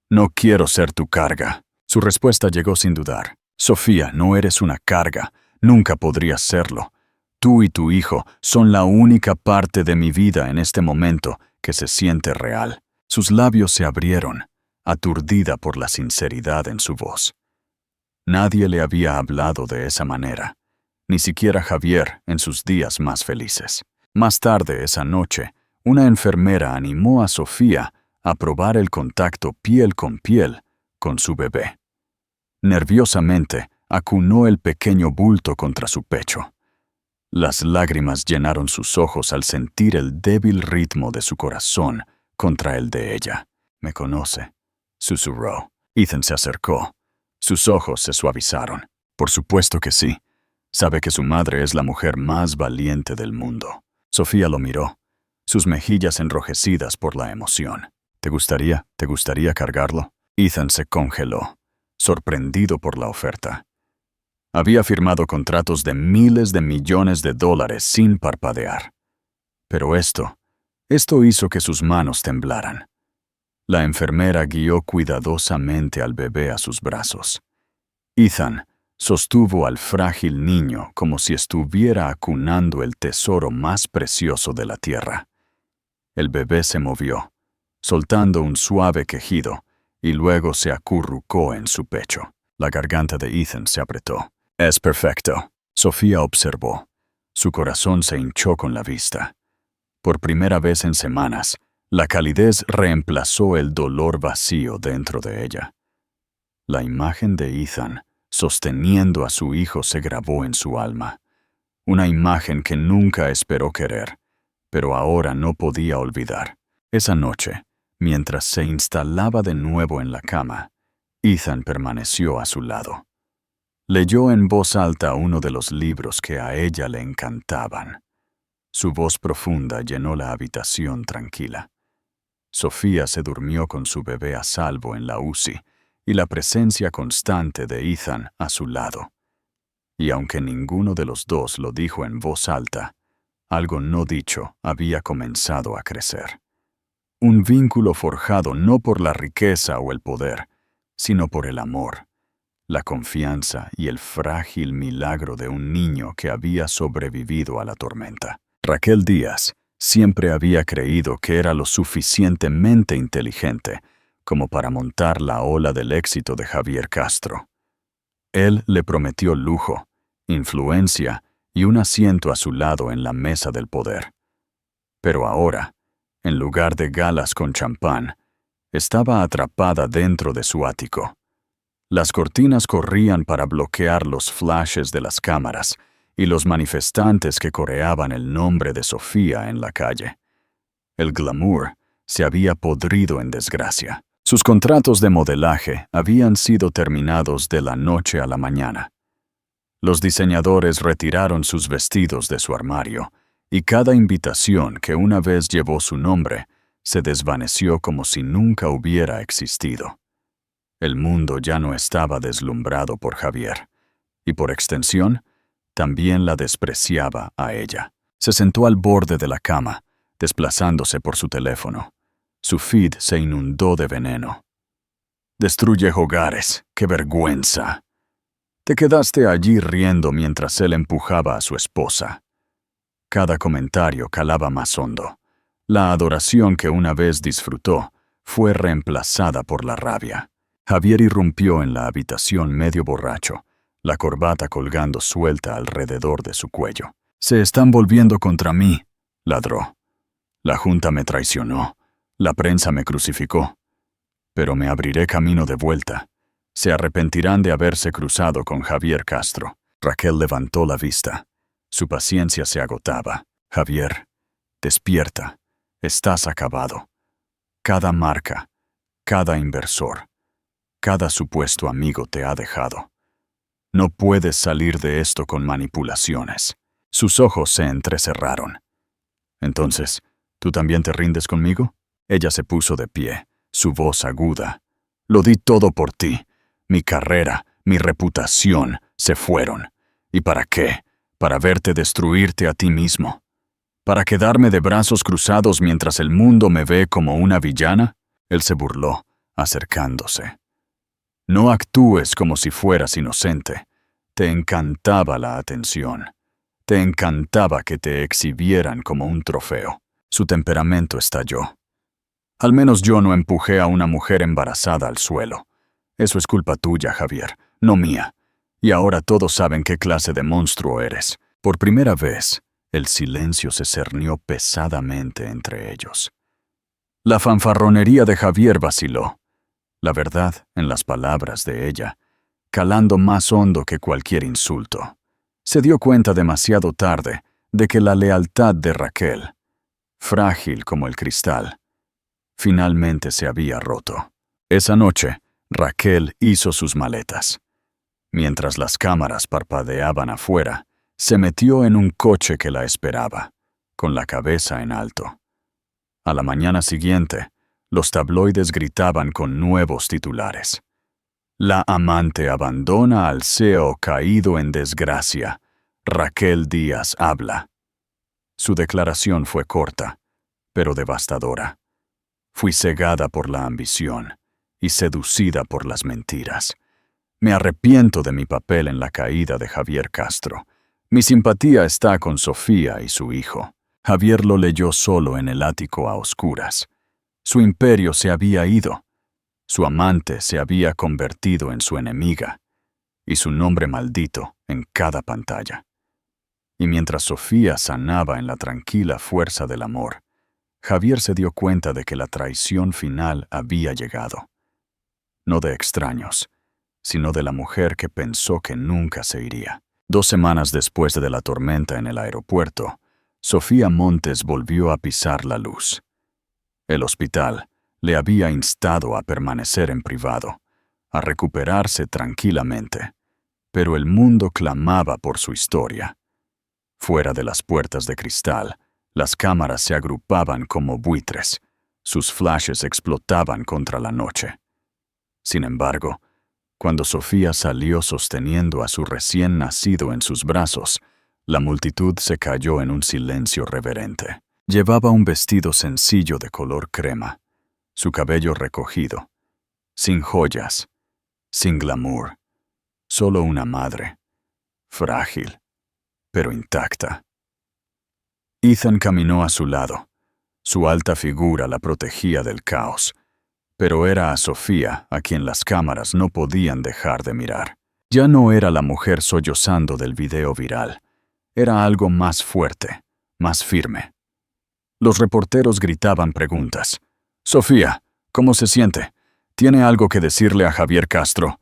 No quiero ser tu carga». Su respuesta llegó sin dudar. «Sofía, no eres una carga. Nunca podrías serlo. Tú y tu hijo son la única parte de mi vida en este momento que se siente real». Sus labios se abrieron, aturdida por la sinceridad en su voz. Nadie le había hablado de esa manera, ni siquiera Javier en sus días más felices. Más tarde esa noche, una enfermera animó a Sofía a probar el contacto piel con su bebé. Nerviosamente, acunó el pequeño bulto contra su pecho. Las lágrimas llenaron sus ojos al sentir el débil ritmo de su corazón contra el de ella. «Me conoce», susurró. Ethan se acercó. Sus ojos se suavizaron. «Por supuesto que sí. Sabe que su madre es la mujer más valiente del mundo». Sofía lo miró, sus mejillas enrojecidas por la emoción. ¿Te gustaría cargarlo?» Ethan se congeló, sorprendido por la oferta. Había firmado contratos de miles de millones de dólares sin parpadear. Pero esto hizo que sus manos temblaran. La enfermera guió cuidadosamente al bebé a sus brazos. Ethan sostuvo al frágil niño como si estuviera acunando el tesoro más precioso de la tierra. El bebé se movió, soltando un suave quejido, y luego se acurrucó en su pecho. La garganta de Ethan se apretó. «Es perfecto», Sofía observó. Su corazón se hinchó con la vista. Por primera vez en semanas, la calidez reemplazó el dolor vacío dentro de ella. La imagen de Ethan, sosteniendo a su hijo, se grabó en su alma. Una imagen que nunca esperó querer, pero ahora no podía olvidar. Esa noche, mientras se instalaba de nuevo en la cama, Ethan permaneció a su lado. Leyó en voz alta uno de los libros que a ella le encantaban. Su voz profunda llenó la habitación tranquila. Sofía se durmió con su bebé a salvo en la UCI y la presencia constante de Ethan a su lado. Y aunque ninguno de los dos lo dijo en voz alta, algo no dicho había comenzado a crecer. Un vínculo forjado no por la riqueza o el poder, sino por el amor, la confianza y el frágil milagro de un niño que había sobrevivido a la tormenta. Raquel Díaz siempre había creído que era lo suficientemente inteligente como para montar la ola del éxito de Javier Castro. Él le prometió lujo, influencia y un asiento a su lado en la mesa del poder. Pero ahora, en lugar de galas con champán, estaba atrapada dentro de su ático. Las cortinas corrían para bloquear los flashes de las cámaras y los manifestantes que coreaban el nombre de Sofía en la calle. El glamour se había podrido en desgracia. Sus contratos de modelaje habían sido terminados de la noche a la mañana. Los diseñadores retiraron sus vestidos de su armario, y cada invitación que una vez llevó su nombre se desvaneció como si nunca hubiera existido. El mundo ya no estaba deslumbrado por Javier, y por extensión, también la despreciaba a ella. Se sentó al borde de la cama, desplazándose por su teléfono. Su feed se inundó de veneno. «Destruye hogares, qué vergüenza. Te quedaste allí riendo mientras él empujaba a su esposa». Cada comentario calaba más hondo. La adoración que una vez disfrutó fue reemplazada por la rabia. Javier irrumpió en la habitación medio borracho, la corbata colgando suelta alrededor de su cuello. «Se están volviendo contra mí», ladró. «La Junta me traicionó, la prensa me crucificó. Pero me abriré camino de vuelta. Se arrepentirán de haberse cruzado con Javier Castro». Raquel levantó la vista. Su paciencia se agotaba. «Javier, despierta. Estás acabado. Cada marca, cada inversor, cada supuesto amigo te ha dejado. No puedes salir de esto con manipulaciones». Sus ojos se entrecerraron. «Entonces, ¿tú también te rindes conmigo?» Ella se puso de pie, su voz aguda. «Lo di todo por ti. Mi carrera, mi reputación se fueron. ¿Y para qué? Para verte destruirte a ti mismo. ¿Para quedarme de brazos cruzados mientras el mundo me ve como una villana?» Él se burló, acercándose. «No actúes como si fueras inocente. Te encantaba la atención. Te encantaba que te exhibieran como un trofeo». Su temperamento estalló. «Al menos yo no empujé a una mujer embarazada al suelo. Eso es culpa tuya, Javier, no mía. Y ahora todos saben qué clase de monstruo eres». Por primera vez, el silencio se cernió pesadamente entre ellos. La fanfarronería de Javier vaciló. La verdad en las palabras de ella, calando más hondo que cualquier insulto. Se dio cuenta demasiado tarde de que la lealtad de Raquel, frágil como el cristal, finalmente se había roto. Esa noche, Raquel hizo sus maletas. Mientras las cámaras parpadeaban afuera, se metió en un coche que la esperaba, con la cabeza en alto. A la mañana siguiente, los tabloides gritaban con nuevos titulares. «La amante abandona al CEO caído en desgracia. Raquel Díaz habla». Su declaración fue corta, pero devastadora. «Fui cegada por la ambición y seducida por las mentiras. Me arrepiento de mi papel en la caída de Javier Castro. Mi simpatía está con Sofía y su hijo». Javier lo leyó solo en el ático a oscuras. Su imperio se había ido. Su amante se había convertido en su enemiga, y su nombre maldito en cada pantalla. Y mientras Sofía sanaba en la tranquila fuerza del amor, Javier se dio cuenta de que la traición final había llegado. No de extraños, sino de la mujer que pensó que nunca se iría. 2 semanas después de la tormenta en el aeropuerto, Sofía Montes volvió a pisar la luz. El hospital le había instado a permanecer en privado, a recuperarse tranquilamente, pero el mundo clamaba por su historia. Fuera de las puertas de cristal, las cámaras se agrupaban como buitres, sus flashes explotaban contra la noche. Sin embargo, cuando Sofía salió sosteniendo a su recién nacido en sus brazos, la multitud se cayó en un silencio reverente. Llevaba un vestido sencillo de color crema, su cabello recogido, sin joyas, sin glamour, solo una madre, frágil, pero intacta. Ethan caminó a su lado. Su alta figura la protegía del caos, pero era a Sofía a quien las cámaras no podían dejar de mirar. Ya no era la mujer sollozando del video viral, era algo más fuerte, más firme. Los reporteros gritaban preguntas. «Sofía, ¿cómo se siente? ¿Tiene algo que decirle a Javier Castro?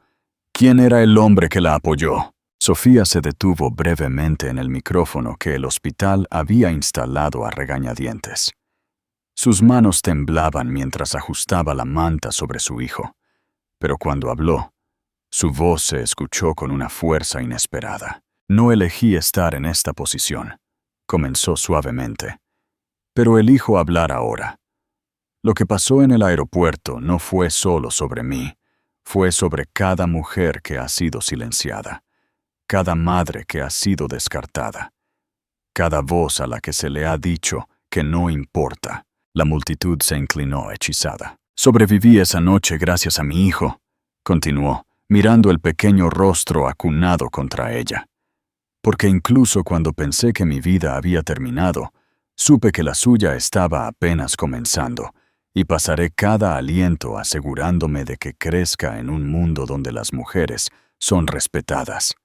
¿Quién era el hombre que la apoyó?» Sofía se detuvo brevemente en el micrófono que el hospital había instalado a regañadientes. Sus manos temblaban mientras ajustaba la manta sobre su hijo, pero cuando habló, su voz se escuchó con una fuerza inesperada. «No elegí estar en esta posición», comenzó suavemente, «pero elijo hablar ahora. Lo que pasó en el aeropuerto no fue solo sobre mí, fue sobre cada mujer que ha sido silenciada, cada madre que ha sido descartada, cada voz a la que se le ha dicho que no importa». La multitud se inclinó hechizada. «Sobreviví esa noche gracias a mi hijo», continuó, mirando el pequeño rostro acunado contra ella. «Porque incluso cuando pensé que mi vida había terminado, supe que la suya estaba apenas comenzando, y pasaré cada aliento asegurándome de que crezca en un mundo donde las mujeres son respetadas,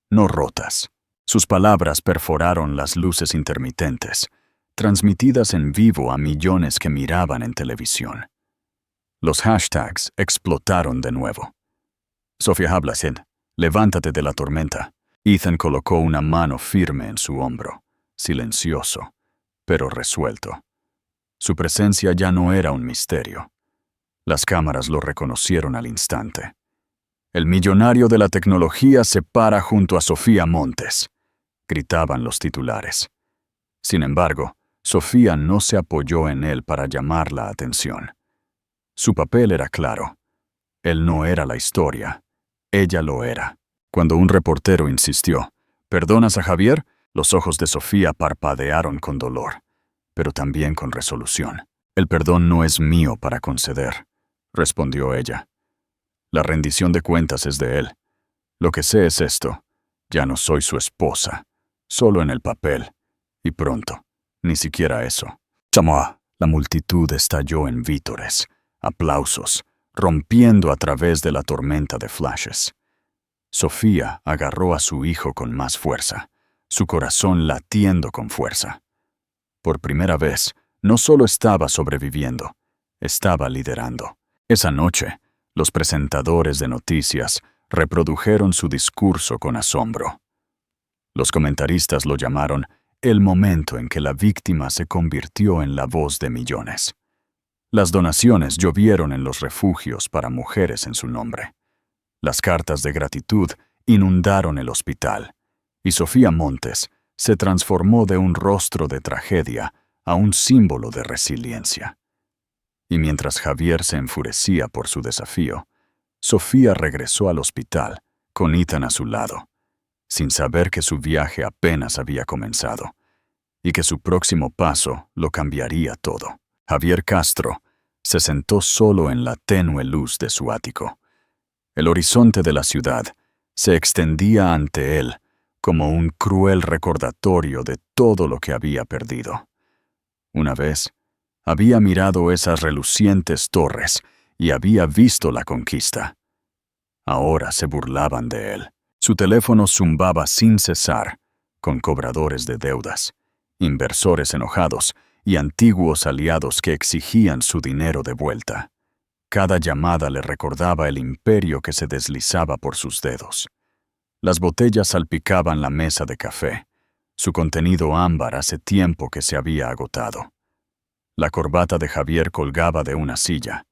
no rotas». Sus palabras perforaron las luces intermitentes, transmitidas en vivo a millones que miraban en televisión. Los hashtags explotaron de nuevo. «Sofía Hablasen, levántate de la tormenta». Ethan colocó una mano firme en su hombro, silencioso, pero resuelto. Su presencia ya no era un misterio. Las cámaras lo reconocieron al instante. «El millonario de la tecnología se para junto a Sofía Montes», gritaban los titulares. Sin embargo, Sofía no se apoyó en él para llamar la atención. Su papel era claro. Él no era la historia, ella lo era. Cuando un reportero insistió, «¿Perdonas a Javier?», los ojos de Sofía parpadearon con dolor, pero también con resolución. «El perdón no es mío para conceder», respondió ella. «La rendición de cuentas es de él. Lo que sé es esto. Ya no soy su esposa, solo en el papel, y pronto. Ni siquiera eso». «Chamois». La multitud estalló en vítores, aplausos, rompiendo a través de la tormenta de flashes. Sofía agarró a su hijo con más fuerza, su corazón latiendo con fuerza. Por primera vez, no solo estaba sobreviviendo, estaba liderando. Esa noche, los presentadores de noticias reprodujeron su discurso con asombro. Los comentaristas lo llamaron «el momento en que la víctima se convirtió en la voz de millones». Las donaciones llovieron en los refugios para mujeres en su nombre. Las cartas de gratitud inundaron el hospital, y Sofía Montes se transformó de un rostro de tragedia a un símbolo de resiliencia. Y mientras Javier se enfurecía por su desafío, Sofía regresó al hospital con Ethan a su lado, sin saber que su viaje apenas había comenzado, y que su próximo paso lo cambiaría todo. Javier Castro se sentó solo en la tenue luz de su ático. El horizonte de la ciudad se extendía ante él como un cruel recordatorio de todo lo que había perdido. Una vez, había mirado esas relucientes torres y había visto la conquista. Ahora se burlaban de él. Su teléfono zumbaba sin cesar, con cobradores de deudas, inversores enojados y antiguos aliados que exigían su dinero de vuelta. Cada llamada le recordaba el imperio que se deslizaba por sus dedos. Las botellas salpicaban la mesa de café. Su contenido ámbar hace tiempo que se había agotado. La corbata de Javier colgaba de una silla,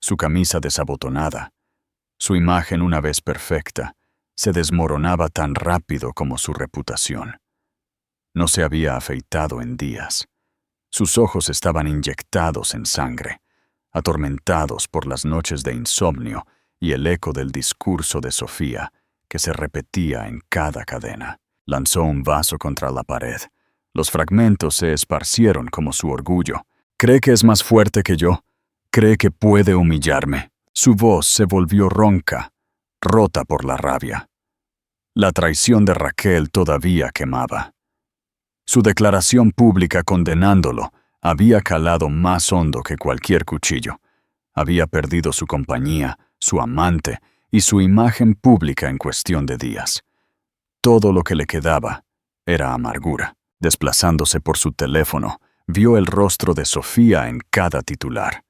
su camisa desabotonada. Su imagen, una vez perfecta, se desmoronaba tan rápido como su reputación. No se había afeitado en días. Sus ojos estaban inyectados en sangre, atormentados por las noches de insomnio y el eco del discurso de Sofía, que se repetía en cada cadena. Lanzó un vaso contra la pared. Los fragmentos se esparcieron como su orgullo. Cree que es más fuerte que yo. Cree que puede humillarme. Su voz se volvió ronca, rota por la rabia. La traición de Raquel todavía quemaba. Su declaración pública condenándolo había calado más hondo que cualquier cuchillo. Había perdido su compañía, su amante y su imagen pública en cuestión de días. Todo lo que le quedaba era amargura. Desplazándose por su teléfono, vio el rostro de Sofía en cada titular.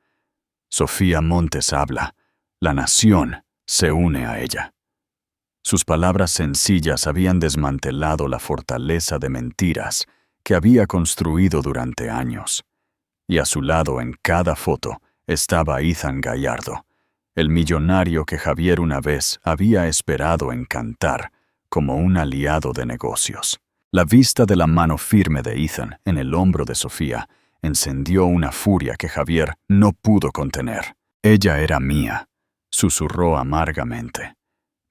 Sofía Montes habla. La nación se une a ella. Sus palabras sencillas habían desmantelado la fortaleza de mentiras que había construido durante años. Y a su lado en cada foto estaba Ethan Gallardo, el millonario que Javier una vez había esperado encantar como un aliado de negocios. La vista de la mano firme de Ethan en el hombro de Sofía encendió una furia que Javier no pudo contener. Ella era mía, susurró amargamente.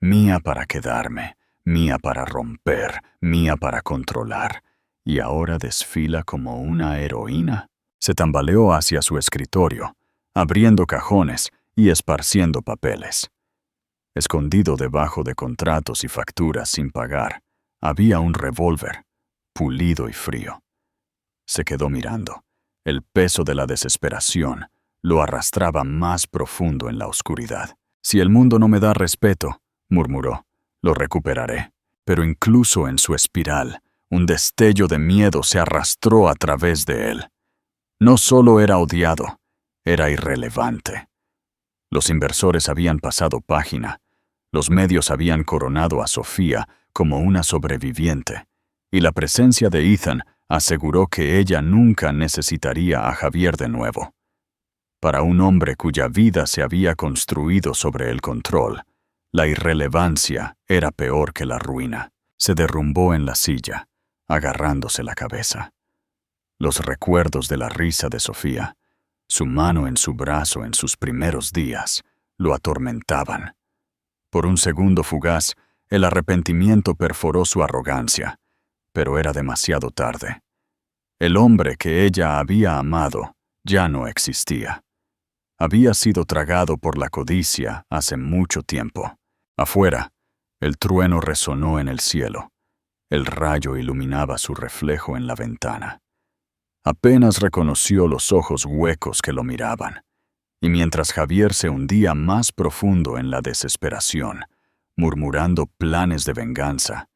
Mía para quedarme, mía para romper, mía para controlar. ¿Y ahora desfila como una heroína? Se tambaleó hacia su escritorio, abriendo cajones y esparciendo papeles. Escondido debajo de contratos y facturas sin pagar, había un revólver, pulido y frío. Se quedó mirando. El peso de la desesperación lo arrastraba más profundo en la oscuridad. Si el mundo no me da respeto, murmuró, lo recuperaré. Pero incluso en su espiral, un destello de miedo se arrastró a través de él. No solo era odiado, era irrelevante. Los inversores habían pasado página. Los medios habían coronado a Sofía como una sobreviviente, y la presencia de Ethan aseguró que ella nunca necesitaría a Javier de nuevo. Para un hombre cuya vida se había construido sobre el control, la irrelevancia era peor que la ruina. Se derrumbó en la silla, agarrándose la cabeza. Los recuerdos de la risa de Sofía, su mano en su brazo en sus primeros días, lo atormentaban. Por un segundo fugaz, el arrepentimiento perforó su arrogancia, pero era demasiado tarde. El hombre que ella había amado ya no existía. Había sido tragado por la codicia hace mucho tiempo. Afuera, el trueno resonó en el cielo. El rayo iluminaba su reflejo en la ventana. Apenas reconoció los ojos huecos que lo miraban, y mientras Javier se hundía más profundo en la desesperación, murmurando planes de venganza,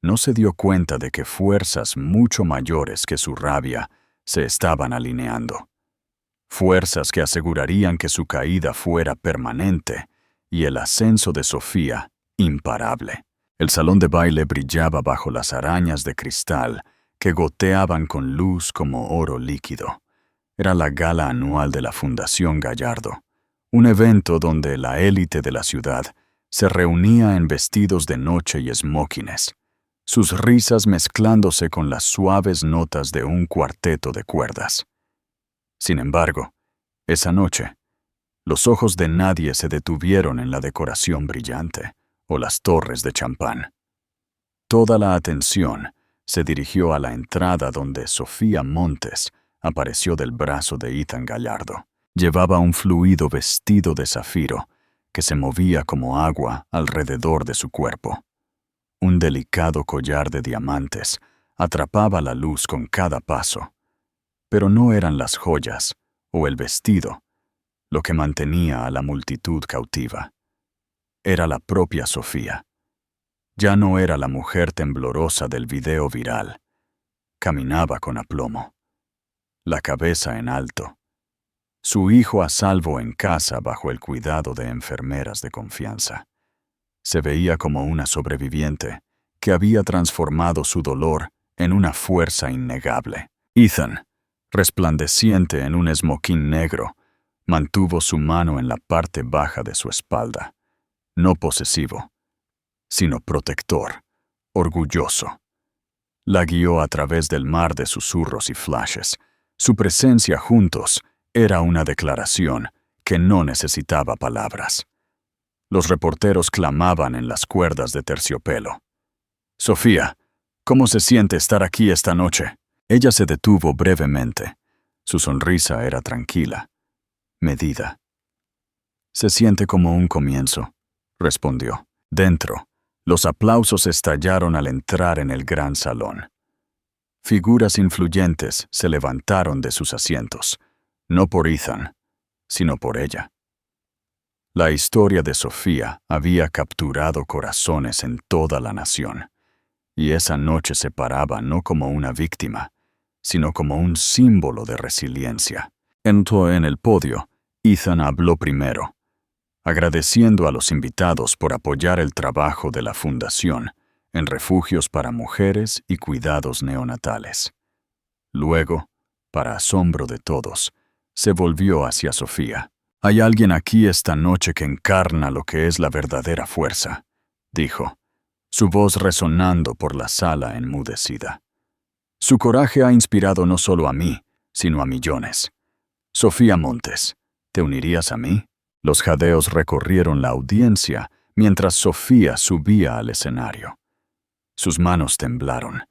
no se dio cuenta de que fuerzas mucho mayores que su rabia se estaban alineando. Fuerzas que asegurarían que su caída fuera permanente y el ascenso de Sofía imparable. El salón de baile brillaba bajo las arañas de cristal que goteaban con luz como oro líquido. Era la gala anual de la Fundación Gallardo, un evento donde la élite de la ciudad se reunía en vestidos de noche y smokines, sus risas mezclándose con las suaves notas de un cuarteto de cuerdas. Sin embargo, esa noche, los ojos de nadie se detuvieron en la decoración brillante o las torres de champán. Toda la atención se dirigió a la entrada donde Sofía Montes apareció del brazo de Ethan Gallardo. Llevaba un fluido vestido de zafiro que se movía como agua alrededor de su cuerpo. Un delicado collar de diamantes atrapaba la luz con cada paso. Pero no eran las joyas o el vestido lo que mantenía a la multitud cautiva. Era la propia Sofía. Ya no era la mujer temblorosa del video viral. Caminaba con aplomo, la cabeza en alto, su hijo a salvo en casa bajo el cuidado de enfermeras de confianza. Se veía como una sobreviviente que había transformado su dolor en una fuerza innegable. Ethan, resplandeciente en un esmoquín negro, mantuvo su mano en la parte baja de su espalda, no posesivo, sino protector, orgulloso. La guió a través del mar de susurros y flashes. Su presencia juntos era una declaración que no necesitaba palabras. Los reporteros clamaban en las cuerdas de terciopelo. «Sofía, ¿cómo se siente estar aquí esta noche?» Ella se detuvo brevemente. Su sonrisa era tranquila, medida. «Se siente como un comienzo», respondió. Dentro, los aplausos estallaron al entrar en el gran salón. Figuras influyentes se levantaron de sus asientos, no por Ethan, sino por ella. La historia de Sofía había capturado corazones en toda la nación, y esa noche se paraba no como una víctima, sino como un símbolo de resiliencia. Entró en el podio. Ethan habló primero, agradeciendo a los invitados por apoyar el trabajo de la Fundación en refugios para mujeres y cuidados neonatales. Luego, para asombro de todos, se volvió hacia Sofía. «Hay alguien aquí esta noche que encarna lo que es la verdadera fuerza», dijo, su voz resonando por la sala enmudecida. «Su coraje ha inspirado no solo a mí, sino a millones. Sofía Montes, ¿te unirías a mí?» Los jadeos recorrieron la audiencia mientras Sofía subía al escenario. Sus manos temblaron,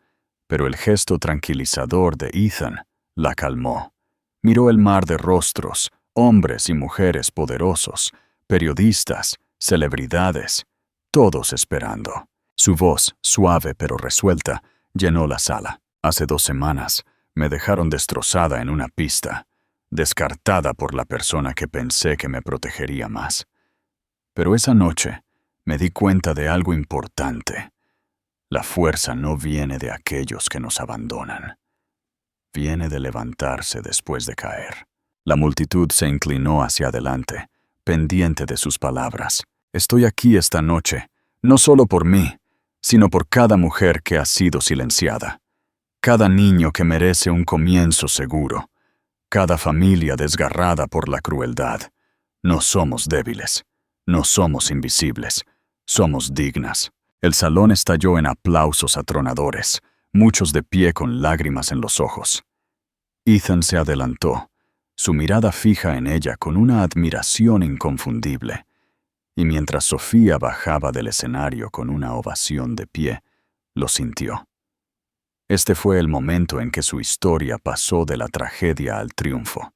pero el gesto tranquilizador de Ethan la calmó. Miró el mar de rostros, hombres y mujeres poderosos, periodistas, celebridades, todos esperando. Su voz, suave pero resuelta, llenó la sala. «Hace 2 semanas me dejaron destrozada en una pista, descartada por la persona que pensé que me protegería más. Pero esa noche me di cuenta de algo importante. La fuerza no viene de aquellos que nos abandonan. Viene de levantarse después de caer». La multitud se inclinó hacia adelante, pendiente de sus palabras. «Estoy aquí esta noche, no solo por mí, sino por cada mujer que ha sido silenciada, cada niño que merece un comienzo seguro, cada familia desgarrada por la crueldad. No somos débiles, no somos invisibles, somos dignas». El salón estalló en aplausos atronadores, muchos de pie con lágrimas en los ojos. Ethan se adelantó, su mirada fija en ella con una admiración inconfundible, y mientras Sofía bajaba del escenario con una ovación de pie, lo sintió. Este fue el momento en que su historia pasó de la tragedia al triunfo,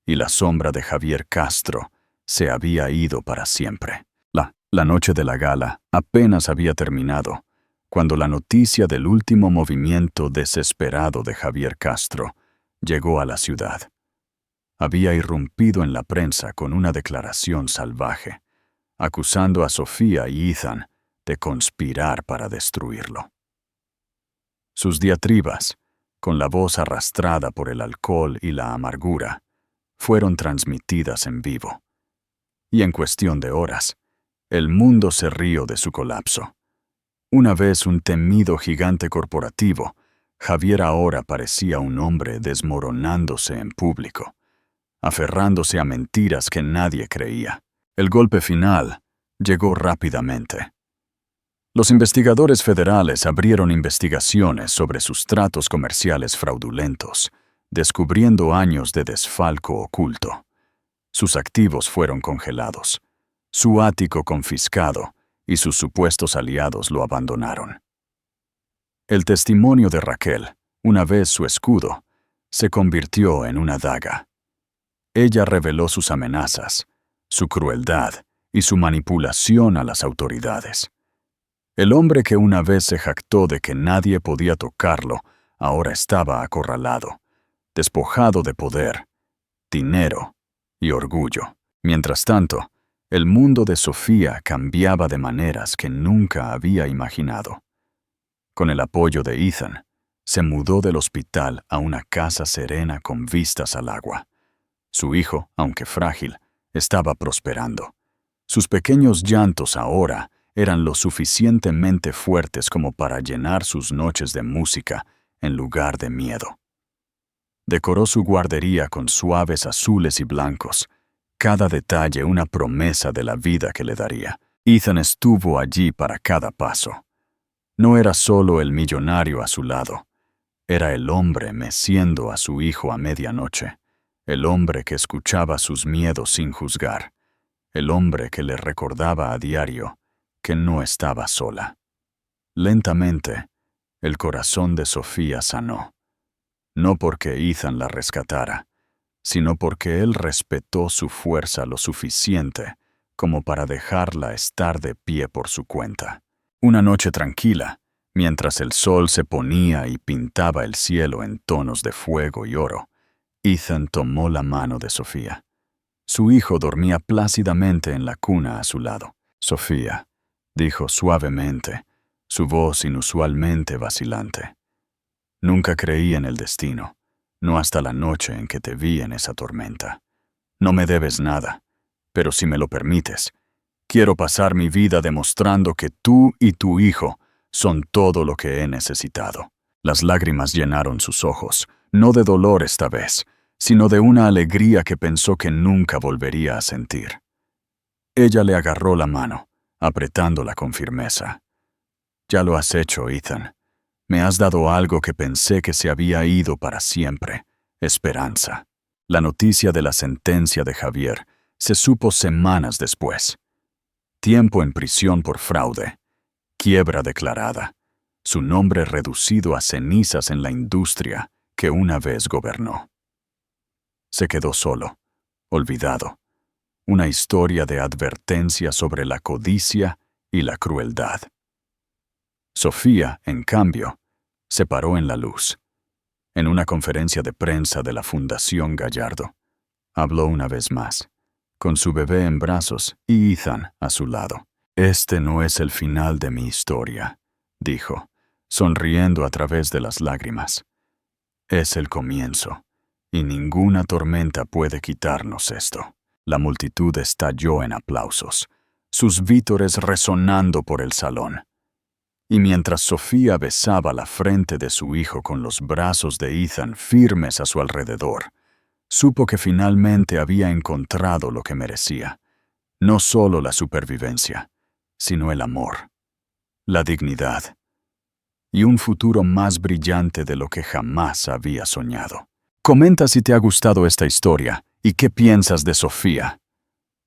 y la sombra de Javier Castro se había ido para siempre. La noche de la gala apenas había terminado, cuando la noticia del último movimiento desesperado de Javier Castro llegó a la ciudad. Había irrumpido en la prensa con una declaración salvaje, acusando a Sofía y Ethan de conspirar para destruirlo. Sus diatribas, con la voz arrastrada por el alcohol y la amargura, fueron transmitidas en vivo. Y en cuestión de horas, el mundo se rió de su colapso. Una vez un temido gigante corporativo, Javier ahora parecía un hombre desmoronándose en público, aferrándose a mentiras que nadie creía. El golpe final llegó rápidamente. Los investigadores federales abrieron investigaciones sobre sus tratos comerciales fraudulentos, descubriendo años de desfalco oculto. Sus activos fueron congelados, su ático confiscado, y sus supuestos aliados lo abandonaron. El testimonio de Raquel, una vez su escudo, se convirtió en una daga. Ella reveló sus amenazas, su crueldad y su manipulación a las autoridades. El hombre que una vez se jactó de que nadie podía tocarlo, ahora estaba acorralado, despojado de poder, dinero y orgullo. Mientras tanto, el mundo de Sofía cambiaba de maneras que nunca había imaginado. Con el apoyo de Ethan, se mudó del hospital a una casa serena con vistas al agua. Su hijo, aunque frágil, estaba prosperando. Sus pequeños llantos ahora eran lo suficientemente fuertes como para llenar sus noches de música en lugar de miedo. Decoró su guardería con suaves azules y blancos, cada detalle una promesa de la vida que le daría. Ethan estuvo allí para cada paso. No era solo el millonario a su lado, era el hombre meciendo a su hijo a medianoche, el hombre que escuchaba sus miedos sin juzgar, el hombre que le recordaba a diario que no estaba sola. Lentamente, el corazón de Sofía sanó, no porque Ethan la rescatara, sino porque él respetó su fuerza lo suficiente como para dejarla estar de pie por su cuenta. Una noche tranquila, mientras el sol se ponía y pintaba el cielo en tonos de fuego y oro, Ethan tomó la mano de Sofía. Su hijo dormía plácidamente en la cuna a su lado. «Sofía», dijo suavemente, su voz inusualmente vacilante. «Nunca creí en el destino, no hasta la noche en que te vi en esa tormenta. No me debes nada, pero si me lo permites, quiero pasar mi vida demostrando que tú y tu hijo son todo lo que he necesitado». Las lágrimas llenaron sus ojos, no de dolor esta vez, sino de una alegría que pensó que nunca volvería a sentir. Ella le agarró la mano, apretándola con firmeza. «Ya lo has hecho, Ethan. Me has dado algo que pensé que se había ido para siempre, esperanza». La noticia de la sentencia de Javier se supo semanas después. Tiempo en prisión por fraude, quiebra declarada, su nombre reducido a cenizas en la industria que una vez gobernó. Se quedó solo, olvidado, una historia de advertencia sobre la codicia y la crueldad. Sofía, en cambio, se paró en la luz. En una conferencia de prensa de la Fundación Gallardo, habló una vez más, con su bebé en brazos y Ethan a su lado. «Este no es el final de mi historia», dijo, sonriendo a través de las lágrimas. «Es el comienzo, y ninguna tormenta puede quitarnos esto». La multitud estalló en aplausos, sus vítores resonando por el salón. Y mientras Sofía besaba la frente de su hijo con los brazos de Ethan firmes a su alrededor, supo que finalmente había encontrado lo que merecía. No solo la supervivencia, sino el amor, la dignidad y un futuro más brillante de lo que jamás había soñado. Comenta si te ha gustado esta historia y qué piensas de Sofía.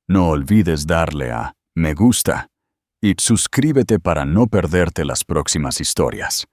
No olvides darle a me gusta y suscríbete para no perderte las próximas historias.